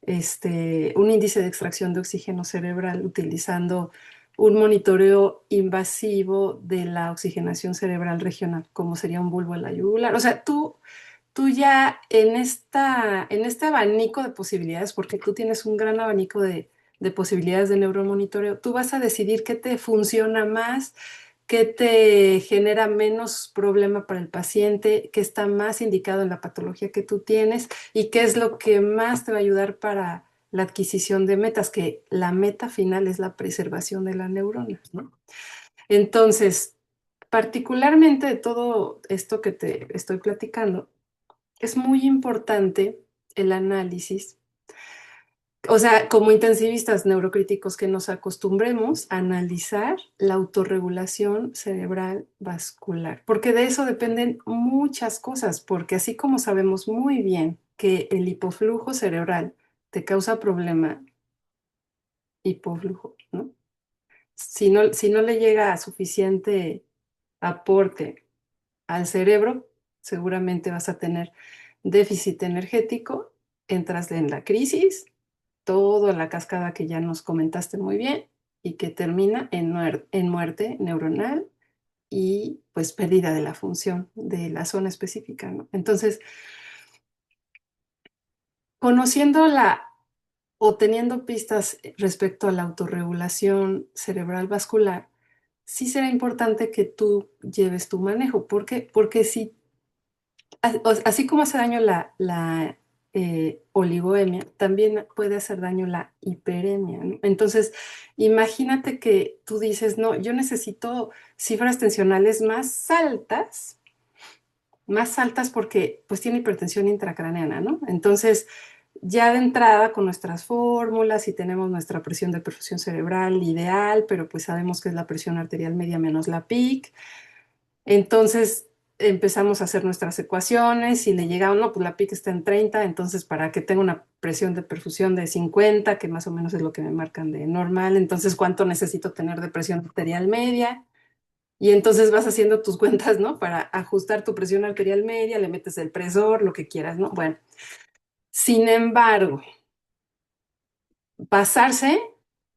índice de extracción de oxígeno cerebral utilizando un monitoreo invasivo de la oxigenación cerebral regional, como sería un bulbo en la yugular. O sea, tú ya en este abanico de posibilidades, porque tú tienes un gran abanico de posibilidades de neuromonitoreo, tú vas a decidir qué te funciona más, qué te genera menos problema para el paciente, qué está más indicado en la patología que tú tienes y qué es lo que más te va a ayudar para la adquisición de metas, que la meta final es la preservación de la neurona, ¿no? Entonces, particularmente de todo esto que te estoy platicando, es muy importante el análisis, o sea, como intensivistas neurocríticos que nos acostumbremos a analizar la autorregulación cerebral vascular, porque de eso dependen muchas cosas, porque así como sabemos muy bien que el hipoflujo cerebral te causa problema, hipoflujo, ¿no? Si no le llega a suficiente aporte al cerebro, seguramente vas a tener déficit energético, entras en la crisis, toda la cascada que ya nos comentaste muy bien y que termina en muerte neuronal y pues pérdida de la función de la zona específica, ¿no? Entonces, conociendo o teniendo pistas respecto a la autorregulación cerebral vascular, sí será importante que tú lleves tu manejo. ¿Por qué? Porque si así como hace daño la oligoemia, también puede hacer daño la hiperemia, ¿no? Entonces, imagínate que tú dices, no, yo necesito cifras tensionales más altas porque pues tiene hipertensión intracraneana, ¿no? Entonces, ya de entrada con nuestras fórmulas y tenemos nuestra presión de perfusión cerebral ideal, pero pues sabemos que es la presión arterial media menos la PIC, entonces empezamos a hacer nuestras ecuaciones y le llegamos, no, pues la PIC está en 30, entonces para que tenga una presión de perfusión de 50, que más o menos es lo que me marcan de normal, entonces ¿cuánto necesito tener de presión arterial media? Y entonces vas haciendo tus cuentas, ¿no? Para ajustar tu presión arterial media, le metes el presor, lo que quieras, ¿no? Bueno, sin embargo, pasarse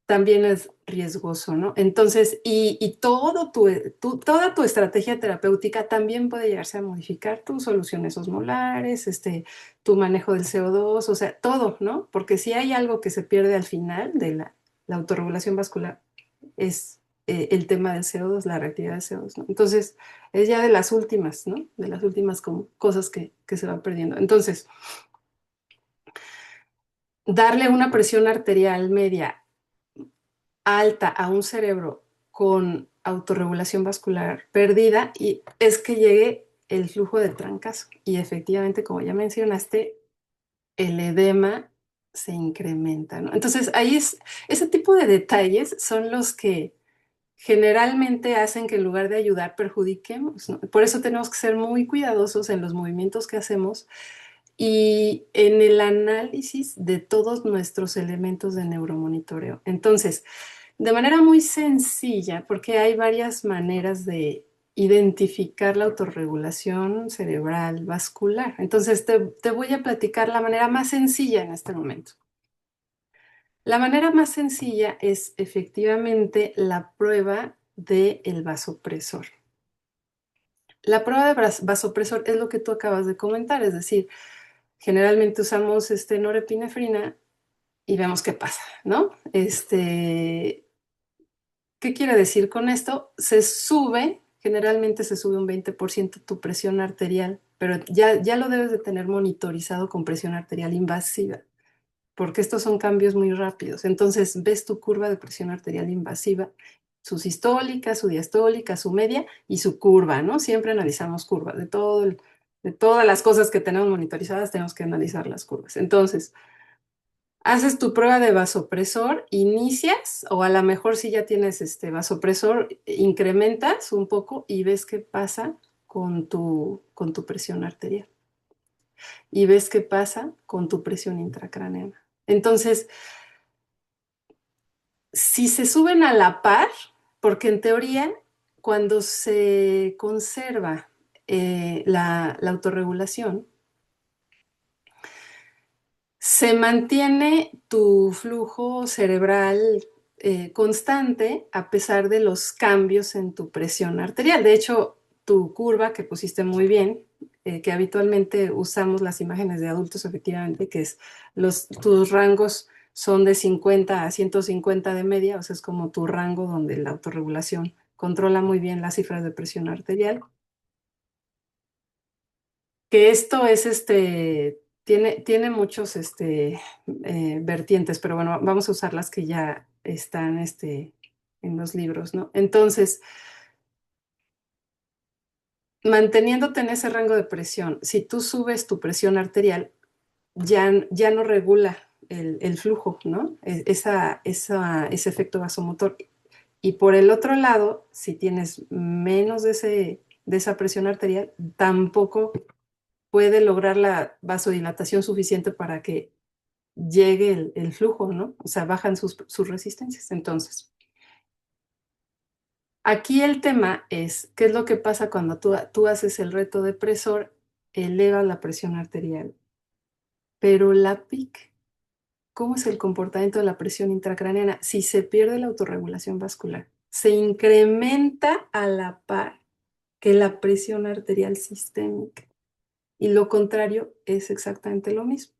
también es riesgoso, ¿no? Entonces, y toda tu estrategia terapéutica también puede llegarse a modificar tus soluciones osmolares, tu manejo del CO2, o sea, todo, ¿no? Porque si hay algo que se pierde al final de la autorregulación vascular, es el tema del CO2, la reactividad del CO2, ¿no? Entonces, es ya de las últimas, ¿no? De las últimas como cosas que se van perdiendo. Entonces, darle una presión arterial media alta a un cerebro con autorregulación vascular perdida y es que llegue el flujo de trancazo. Y efectivamente, como ya mencionaste, el edema se incrementa, ¿no? Entonces, ese tipo de detalles son los que generalmente hacen que en lugar de ayudar perjudiquemos, ¿no? Por eso tenemos que ser muy cuidadosos en los movimientos que hacemos y en el análisis de todos nuestros elementos de neuromonitoreo. Entonces, de manera muy sencilla, porque hay varias maneras de identificar la autorregulación cerebral vascular. Entonces, te voy a platicar la manera más sencilla en este momento. La manera más sencilla es efectivamente la prueba del vasopresor. La prueba de vasopresor es lo que tú acabas de comentar, es decir, generalmente usamos norepinefrina y vemos qué pasa, ¿no? ¿Qué quiere decir con esto? Generalmente se sube un 20% tu presión arterial, pero ya lo debes de tener monitorizado con presión arterial invasiva, porque estos son cambios muy rápidos. Entonces ves tu curva de presión arterial invasiva, su sistólica, su diastólica, su media y su curva, ¿no? Siempre analizamos curvas. De todas las cosas que tenemos monitorizadas, tenemos que analizar las curvas. Entonces, haces tu prueba de vasopresor, inicias, o a lo mejor si ya tienes este vasopresor, incrementas un poco y ves qué pasa con tu presión arterial. Y ves qué pasa con tu presión intracraneana. Entonces, si se suben a la par, porque en teoría, cuando se conserva la autorregulación, se mantiene tu flujo cerebral constante a pesar de los cambios en tu presión arterial. De hecho, tu curva que pusiste muy bien que habitualmente usamos las imágenes de adultos, efectivamente, que es tus rangos son de 50 a 150 de media, o sea, es como tu rango donde la autorregulación controla muy bien las cifras de presión arterial. Que esto es tiene muchos vertientes, pero bueno, vamos a usar las que ya están en los libros, ¿no? Entonces, manteniéndote en ese rango de presión, si tú subes tu presión arterial, ya no regula el flujo, ¿no? Ese efecto vasomotor. Y por el otro lado, si tienes menos de esa presión arterial, tampoco puede lograr la vasodilatación suficiente para que llegue el flujo, ¿no? O sea, bajan sus resistencias. Entonces, aquí el tema es, ¿qué es lo que pasa cuando tú haces el reto depresor? Eleva la presión arterial, pero la PIC, ¿cómo es el comportamiento de la presión intracraneana? Si se pierde la autorregulación vascular, se incrementa a la par que la presión arterial sistémica. Y lo contrario es exactamente lo mismo.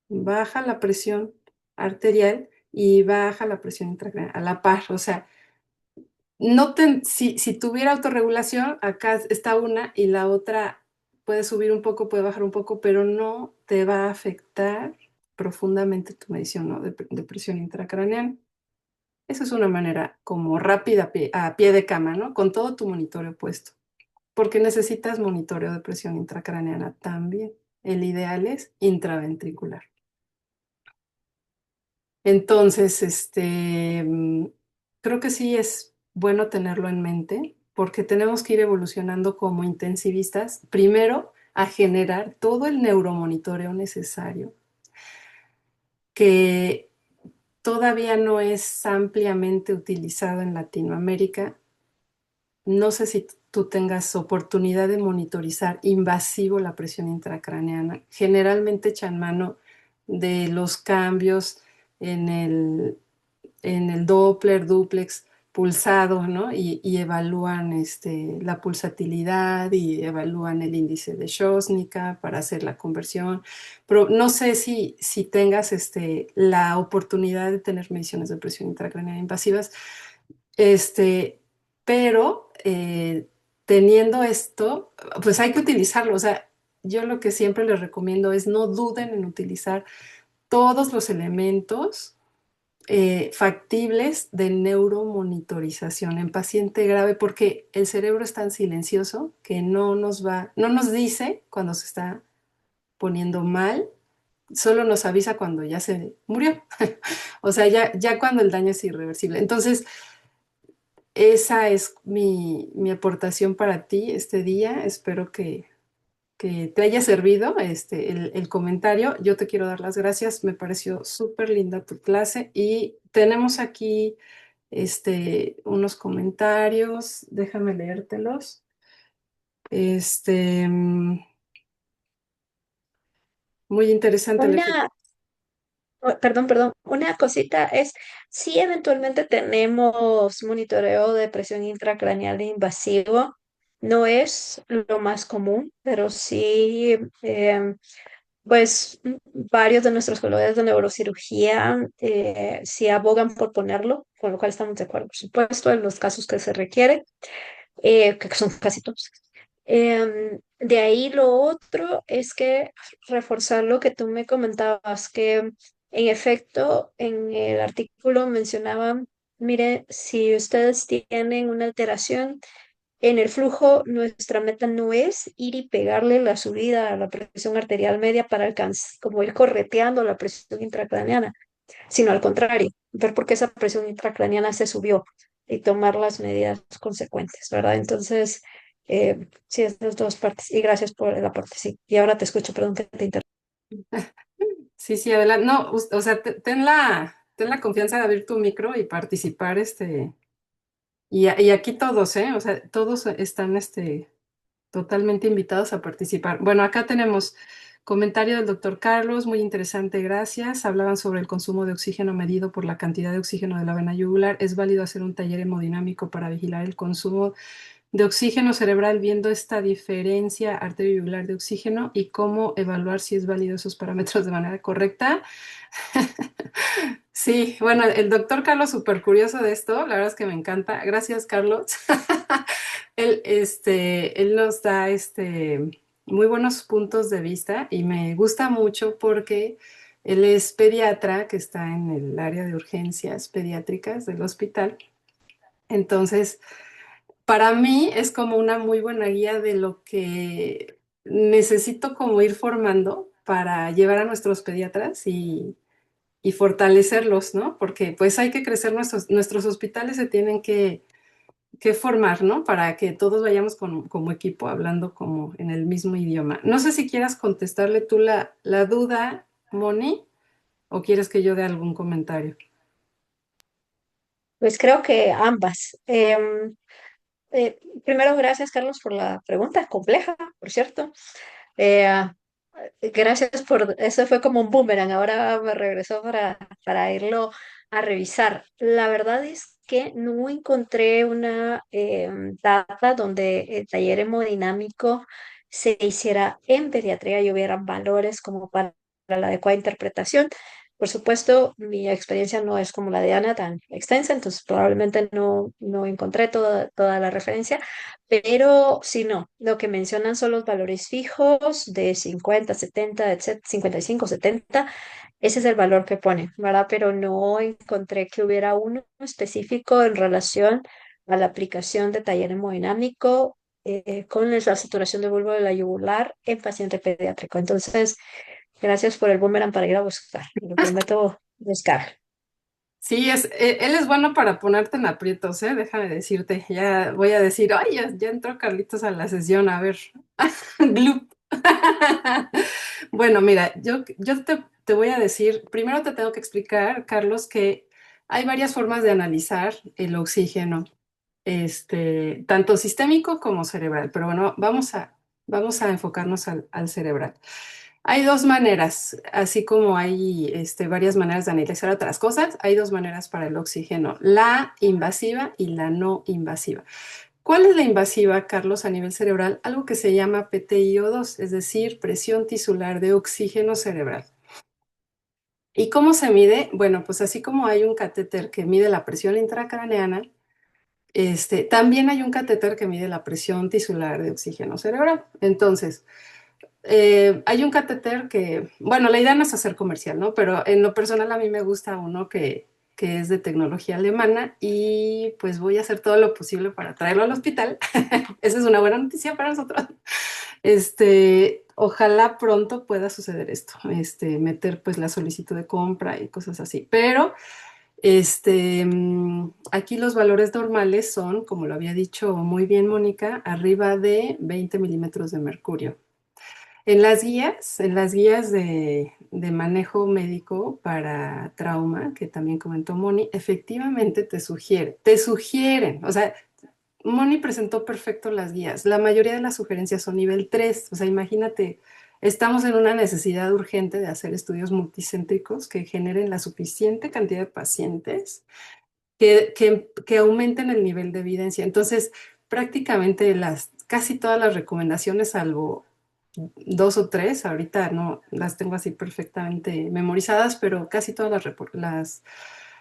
Baja la presión arterial y baja la presión intracraneal a la par. O sea, si tuviera autorregulación, acá está una y la otra puede subir un poco, puede bajar un poco, pero no te va a afectar profundamente tu medición, ¿no? de presión intracraneal. Esa es una manera como rápida a pie de cama, ¿no? Con todo tu monitoreo puesto. Porque necesitas monitoreo de presión intracraneana también. El ideal es intraventricular. Entonces, creo que sí es bueno tenerlo en mente porque tenemos que ir evolucionando como intensivistas, primero a generar todo el neuromonitoreo necesario, que todavía no es ampliamente utilizado en Latinoamérica. No sé si tú tengas oportunidad de monitorizar invasivo la presión intracraneana. Generalmente echan mano de los cambios en el Doppler, duplex, pulsado, ¿no? Y evalúan la pulsatilidad y evalúan el índice de Shosnika para hacer la conversión. Pero no sé si tengas la oportunidad de tener mediciones de presión intracraneana invasivas, pero teniendo esto, pues hay que utilizarlo. O sea, yo lo que siempre les recomiendo es no duden en utilizar todos los elementos factibles de neuromonitorización en paciente grave, porque el cerebro es tan silencioso que no nos dice cuando se está poniendo mal, solo nos avisa cuando ya se murió. O sea, ya cuando el daño es irreversible. Entonces, esa es mi aportación para ti este día. Espero que te haya servido el comentario. Yo te quiero dar las gracias. Me pareció súper linda tu clase y tenemos aquí unos comentarios. Déjame leértelos. Este, mm, Muy interesante Una, perdón, una cosita es, si eventualmente tenemos monitoreo de presión intracraneal invasivo, no es lo más común, pero sí, pues varios de nuestros colegas de neurocirugía sí abogan por ponerlo, con lo cual estamos de acuerdo, por supuesto, en los casos que se requiere, que son casi todos. De ahí lo otro es que reforzar lo que tú me comentabas, que en efecto en el artículo mencionaban, mire, si ustedes tienen una alteración en el flujo, nuestra meta no es ir y pegarle la subida a la presión arterial media para alcanzar, como ir correteando la presión intracraneana, sino al contrario, ver por qué esa presión intracraneana se subió y tomar las medidas consecuentes, ¿verdad? Entonces, sí, esas dos partes. Y gracias por el aporte, sí. Y ahora te escucho, perdón que te interrumpa. Sí, sí, adelante. No, o sea, ten la confianza de abrir tu micro y participar, y aquí todos, ¿eh? O sea, todos están, totalmente invitados a participar. Bueno, acá tenemos comentario del doctor Carlos, muy interesante, gracias. Hablaban sobre el consumo de oxígeno medido por la cantidad de oxígeno de la vena yugular. ¿Es válido hacer un taller hemodinámico para vigilar el consumo de oxígeno cerebral viendo esta diferencia arterioyugular de oxígeno y cómo evaluar si es válido esos parámetros de manera correcta. Sí, bueno, el doctor Carlos, súper curioso de esto, la verdad es que me encanta. Gracias, Carlos. Él nos da muy buenos puntos de vista y me gusta mucho porque él es pediatra que está en el área de urgencias pediátricas del hospital. Entonces, para mí es como una muy buena guía de lo que necesito como ir formando para llevar a nuestros pediatras y fortalecerlos, ¿no? Porque pues hay que crecer, nuestros hospitales se tienen que formar, ¿no? Para que todos vayamos como equipo hablando como en el mismo idioma. No sé si quieras contestarle tú la duda, Moni, o quieres que yo dé algún comentario. Pues creo que ambas. Primero, gracias, Carlos, por la pregunta, compleja, por cierto. Eh, Gracias por, eso fue como un boomerang, ahora me regresó para irlo a revisar. La verdad es que no encontré una data donde el taller hemodinámico se hiciera en pediatría y hubiera valores como para la adecuada interpretación. Por supuesto, mi experiencia no es como la de Ana, tan extensa, entonces probablemente no encontré toda la referencia, pero si no, lo que mencionan son los valores fijos de 50, 70, etc., 55, 70. Ese es el valor que pone, ¿verdad? Pero no encontré que hubiera uno específico en relación a la aplicación de taller hemodinámico con la saturación de bulbo de la yugular en paciente pediátrico. Entonces, gracias por el boomerang para ir a buscar. Lo prometo buscar. Sí, él es bueno para ponerte en aprietos, ¿eh? Déjame decirte. Ya voy a decir, ay, ya entró Carlitos a la sesión, a ver. Glup. Bueno, mira, yo te voy a decir, primero te tengo que explicar, Carlos, que hay varias formas de analizar el oxígeno, tanto sistémico como cerebral, pero bueno, vamos a enfocarnos al cerebral. Hay dos maneras, así como hay varias maneras de analizar otras cosas, hay dos maneras para el oxígeno, la invasiva y la no invasiva. ¿Cuál es la invasiva, Carlos, a nivel cerebral? Algo que se llama PTIO2, es decir, presión tisular de oxígeno cerebral. ¿Y cómo se mide? Bueno, pues así como hay un catéter que mide la presión intracraneana, también hay un catéter que mide la presión tisular de oxígeno cerebral. Entonces, hay un catéter que, bueno, la idea no es hacer comercial, ¿no? Pero en lo personal a mí me gusta uno que es de tecnología alemana y pues voy a hacer todo lo posible para traerlo al hospital. Esa es una buena noticia para nosotros. Ojalá pronto pueda suceder esto, meter pues la solicitud de compra y cosas así. Pero aquí los valores normales son, como lo había dicho muy bien Mónica, arriba de 20 milímetros de mercurio. En las guías de manejo médico para trauma, que también comentó Moni, efectivamente te sugieren, o sea, Moni presentó perfecto las guías. La mayoría de las sugerencias son nivel 3. O sea, imagínate, estamos en una necesidad urgente de hacer estudios multicéntricos que generen la suficiente cantidad de pacientes que aumenten el nivel de evidencia. Entonces, prácticamente casi todas las recomendaciones, salvo dos o tres, ahorita no las tengo así perfectamente memorizadas, pero casi todas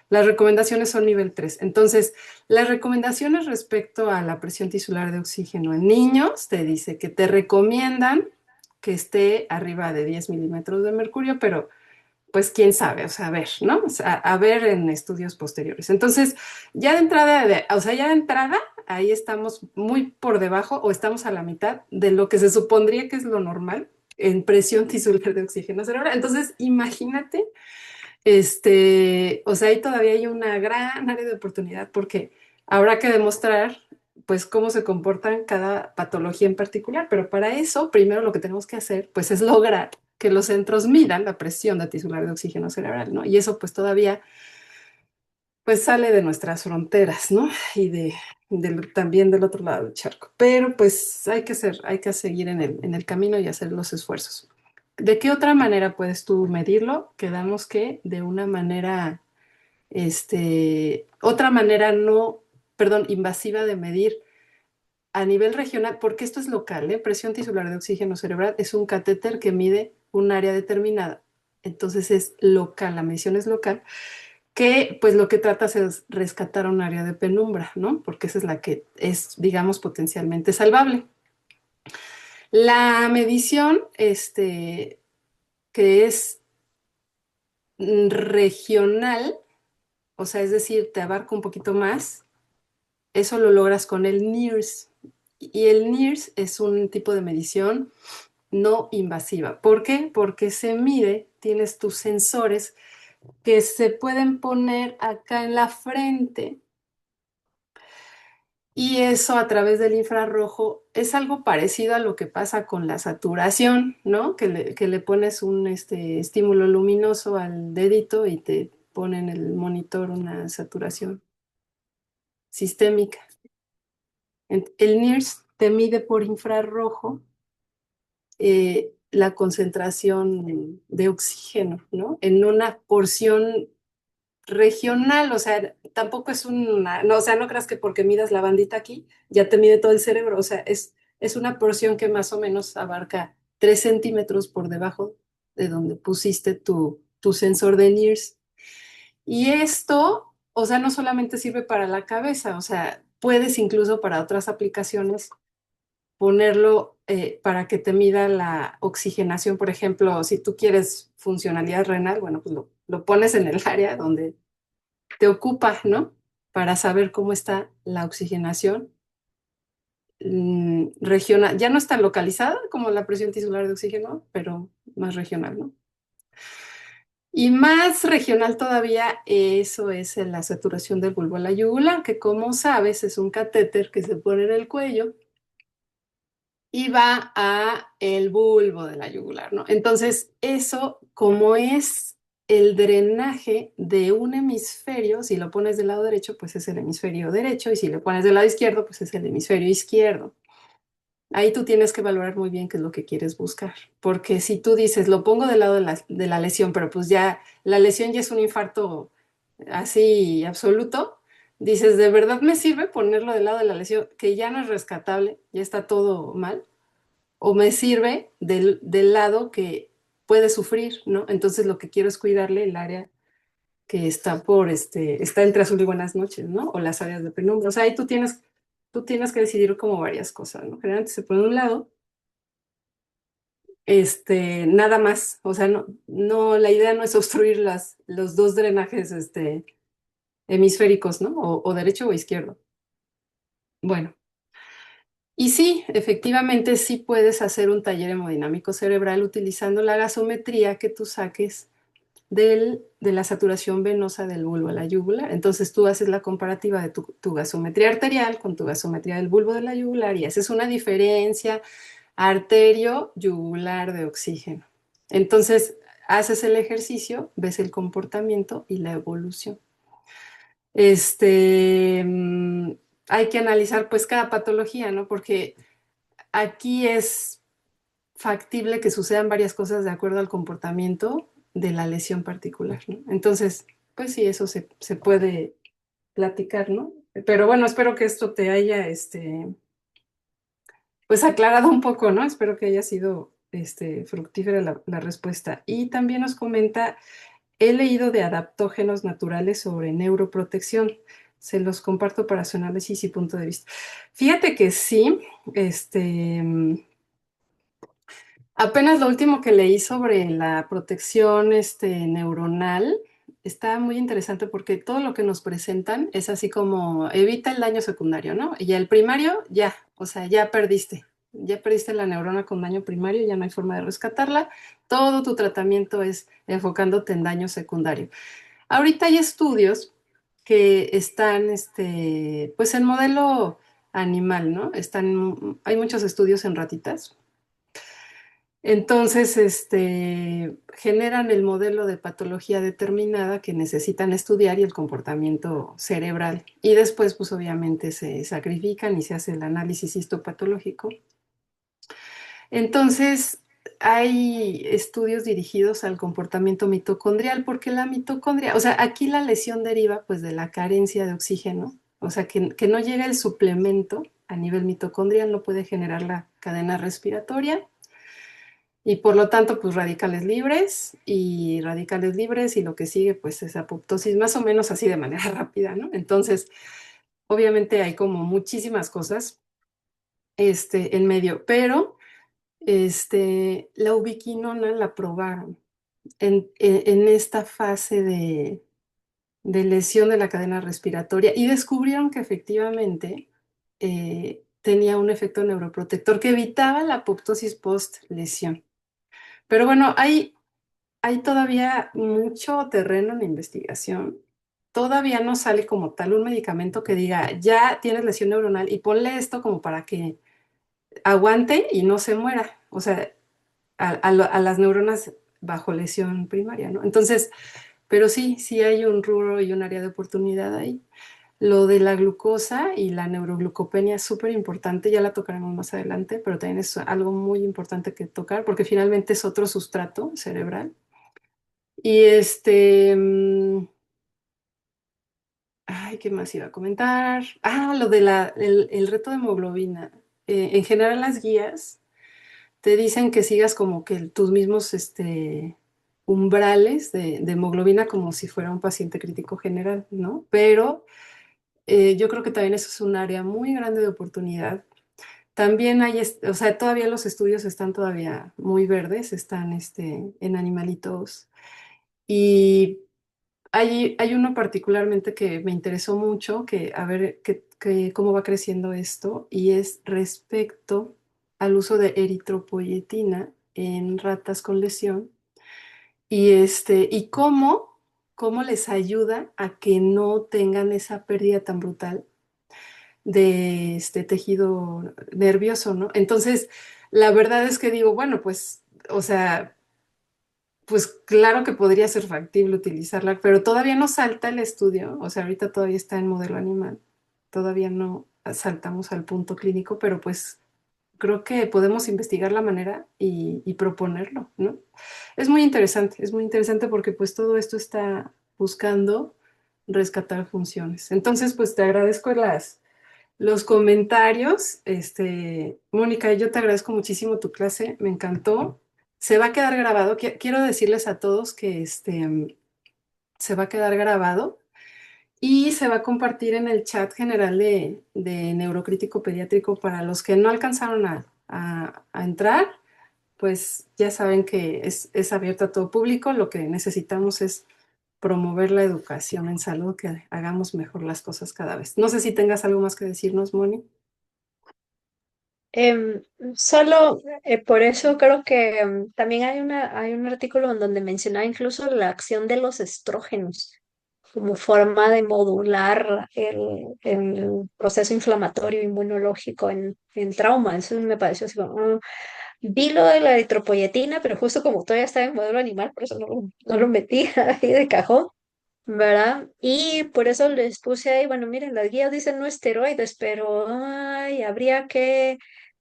las recomendaciones son nivel 3. Entonces, las recomendaciones respecto a la presión tisular de oxígeno en niños te dice que te recomiendan que esté arriba de 10 milímetros de mercurio, pero pues quién sabe, o sea, a ver, ¿no? O sea, a ver en estudios posteriores. Entonces, ya de entrada, ahí estamos muy por debajo o estamos a la mitad de lo que se supondría que es lo normal en presión tisular de oxígeno cerebral. Entonces, imagínate, o sea, ahí todavía hay una gran área de oportunidad porque habrá que demostrar, pues, cómo se comportan cada patología en particular, pero para eso, primero lo que tenemos que hacer, pues, es lograr que los centros midan la presión de tisular de oxígeno cerebral, ¿no? Y eso, pues, todavía, pues, sale de nuestras fronteras, ¿no? Y también del otro lado del charco. Pero, pues, hay que seguir en el camino y hacer los esfuerzos. ¿De qué otra manera puedes tú medirlo? Quedamos que de una manera, otra manera no, perdón, invasiva de medir a nivel regional, porque esto es local, ¿eh? Presión tisular de oxígeno cerebral es un catéter que mide un área determinada. Entonces es local, la medición es local, que pues lo que tratas es rescatar un área de penumbra, ¿no? Porque esa es la que es, digamos, potencialmente salvable. La medición, que es regional, o sea, es decir, te abarca un poquito más, eso lo logras con el NIRS. Y el NIRS es un tipo de medición no invasiva. ¿Por qué? Porque se mide, tienes tus sensores que se pueden poner acá en la frente y eso a través del infrarrojo es algo parecido a lo que pasa con la saturación, ¿no? Que le pones un estímulo luminoso al dedito y te pone en el monitor una saturación sistémica. El NIRS te mide por infrarrojo la concentración de oxígeno, ¿no? En una porción regional, o sea, tampoco es una, no, o sea, no creas que porque midas la bandita aquí, ya te mide todo el cerebro, o sea, es una porción que más o menos abarca 3 centímetros por debajo de donde pusiste tu sensor de NIRS. Y esto, o sea, no solamente sirve para la cabeza, o sea, puedes incluso para otras aplicaciones ponerlo para que te mida la oxigenación, por ejemplo, si tú quieres funcionalidad renal, bueno, pues lo pones en el área donde te ocupa, ¿no? Para saber cómo está la oxigenación regional. Ya no está localizada como la presión tisular de oxígeno, pero más regional, ¿no? Y más regional todavía, eso es en la saturación del bulbo a la yugular, que como sabes es un catéter que se pone en el cuello y va a el bulbo de la yugular, ¿no? Entonces, eso como es el drenaje de un hemisferio, si lo pones del lado derecho, pues es el hemisferio derecho, y si lo pones del lado izquierdo, pues es el hemisferio izquierdo. Ahí tú tienes que valorar muy bien qué es lo que quieres buscar, porque si tú dices, lo pongo del lado de la lesión, pero pues ya la lesión ya es un infarto así absoluto, dices, ¿de verdad me sirve ponerlo del lado de la lesión, que ya no es rescatable, ya está todo mal? ¿O me sirve del lado que puede sufrir, ¿no? Entonces lo que quiero es cuidarle el área que está entre azul y buenas noches, ¿no? O las áreas de penumbra. O sea, ahí tú tienes que decidir como varias cosas, ¿no? Generalmente se pone a un lado, nada más. O sea, no, no, la idea no es obstruir los dos drenajes, hemisféricos, ¿no? O derecho o izquierdo. Bueno. Y sí, efectivamente sí puedes hacer un taller hemodinámico cerebral utilizando la gasometría que tú saques de la saturación venosa del bulbo a la yugular. Entonces tú haces la comparativa de tu gasometría arterial con tu gasometría del bulbo de la yugular y haces una diferencia arterio-yugular de oxígeno. Entonces haces el ejercicio, ves el comportamiento y la evolución. Este, mm, Hay que analizar pues cada patología, ¿no? Porque aquí es factible que sucedan varias cosas de acuerdo al comportamiento de la lesión particular, ¿no? Entonces, pues sí, eso se puede platicar, ¿no? Pero bueno, espero que esto te haya, pues aclarado un poco, ¿no? Espero que haya sido, fructífera la respuesta. Y también nos comenta, he leído de adaptógenos naturales sobre neuroprotección. Se los comparto para su análisis y punto de vista. Fíjate que sí, este, apenas lo último que leí sobre la protección neuronal está muy interesante porque todo lo que nos presentan es así como evita el daño secundario, ¿no? Y el primario, ya, o sea, ya perdiste la neurona con daño primario, ya no hay forma de rescatarla. Todo tu tratamiento es enfocándote en daño secundario. Ahorita hay estudios que están, pues en modelo animal, ¿no? Hay muchos estudios en ratitas entonces, generan el modelo de patología determinada que necesitan estudiar y el comportamiento cerebral. Y después, pues obviamente se sacrifican y se hace el análisis histopatológico. Entonces, hay estudios dirigidos al comportamiento mitocondrial, porque la mitocondria, o sea, aquí la lesión deriva pues de la carencia de oxígeno, o sea, que no llega el suplemento a nivel mitocondrial, no puede generar la cadena respiratoria y por lo tanto, pues radicales libres y lo que sigue, pues es apoptosis, más o menos así de manera rápida, ¿no? Entonces, obviamente hay como muchísimas cosas en medio, pero la ubiquinona la probaron en esta fase de lesión de la cadena respiratoria y descubrieron que efectivamente tenía un efecto neuroprotector que evitaba la apoptosis post lesión. Pero bueno, hay todavía mucho terreno en la investigación. Todavía no sale como tal un medicamento que diga, ya tienes lesión neuronal y ponle esto como para que aguante y no se muera. O sea, a las neuronas bajo lesión primaria, ¿no? Entonces, pero sí, sí hay un rubro y un área de oportunidad ahí. Lo de la glucosa y la neuroglucopenia es súper importante, ya la tocaremos más adelante, pero también es algo muy importante que tocar porque finalmente es otro sustrato cerebral. Y ay, ¿qué más iba a comentar? Ah, lo de el reto de hemoglobina. En general las guías te dicen que sigas como que tus mismos umbrales de hemoglobina como si fuera un paciente crítico general, ¿no? Pero yo creo que también eso es un área muy grande de oportunidad. También hay, o sea, todavía los estudios están todavía muy verdes, están en animalitos. Y hay uno particularmente que me interesó mucho, que a ver cómo va creciendo esto, y es respecto al uso de eritropoyetina en ratas con lesión y cómo les ayuda a que no tengan esa pérdida tan brutal de este tejido nervioso, ¿no? Entonces, la verdad es que digo, bueno, pues, o sea, pues claro que podría ser factible utilizarla, pero todavía no salta el estudio, o sea, ahorita todavía está en modelo animal, todavía no saltamos al punto clínico, pero pues creo que podemos investigar la manera y proponerlo, ¿no? Es muy interesante porque pues todo esto está buscando rescatar funciones. Entonces, pues te agradezco los comentarios. Mónica, yo te agradezco muchísimo tu clase, me encantó. Se va a quedar grabado. Quiero decirles a todos que se va a quedar grabado y se va a compartir en el chat general de Neurocrítico Pediátrico para los que no alcanzaron a entrar. Pues ya saben que es abierto a todo público. Lo que necesitamos es promover la educación en salud, que hagamos mejor las cosas cada vez. No sé si tengas algo más que decirnos, Moni. Em, Solo por eso creo que también hay un artículo en donde mencionaba incluso la acción de los estrógenos como forma de modular el proceso inflamatorio inmunológico en trauma. Eso me pareció así como, vi lo de la eritropoyetina, pero justo como todavía estaba en modelo animal, por eso no lo metí ahí de cajón. ¿Verdad? Y por eso les puse ahí, bueno, miren, las guías dicen no esteroides, pero ay, habría que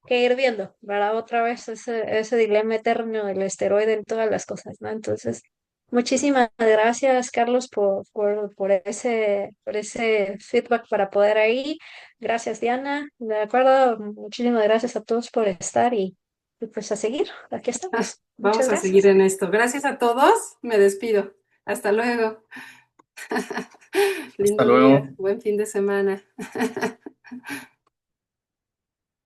ir viendo, ¿verdad? Otra vez ese dilema eterno del esteroide en todas las cosas, ¿no? Entonces, muchísimas gracias, Carlos, por ese feedback para poder ahí. Gracias, Diana. De acuerdo, muchísimas gracias a todos por estar y pues a seguir. Aquí estamos. Vamos Muchas a seguir gracias. en esto. Gracias a todos. Me despido. Hasta luego. Hasta Lindo día. luego. Buen fin de semana.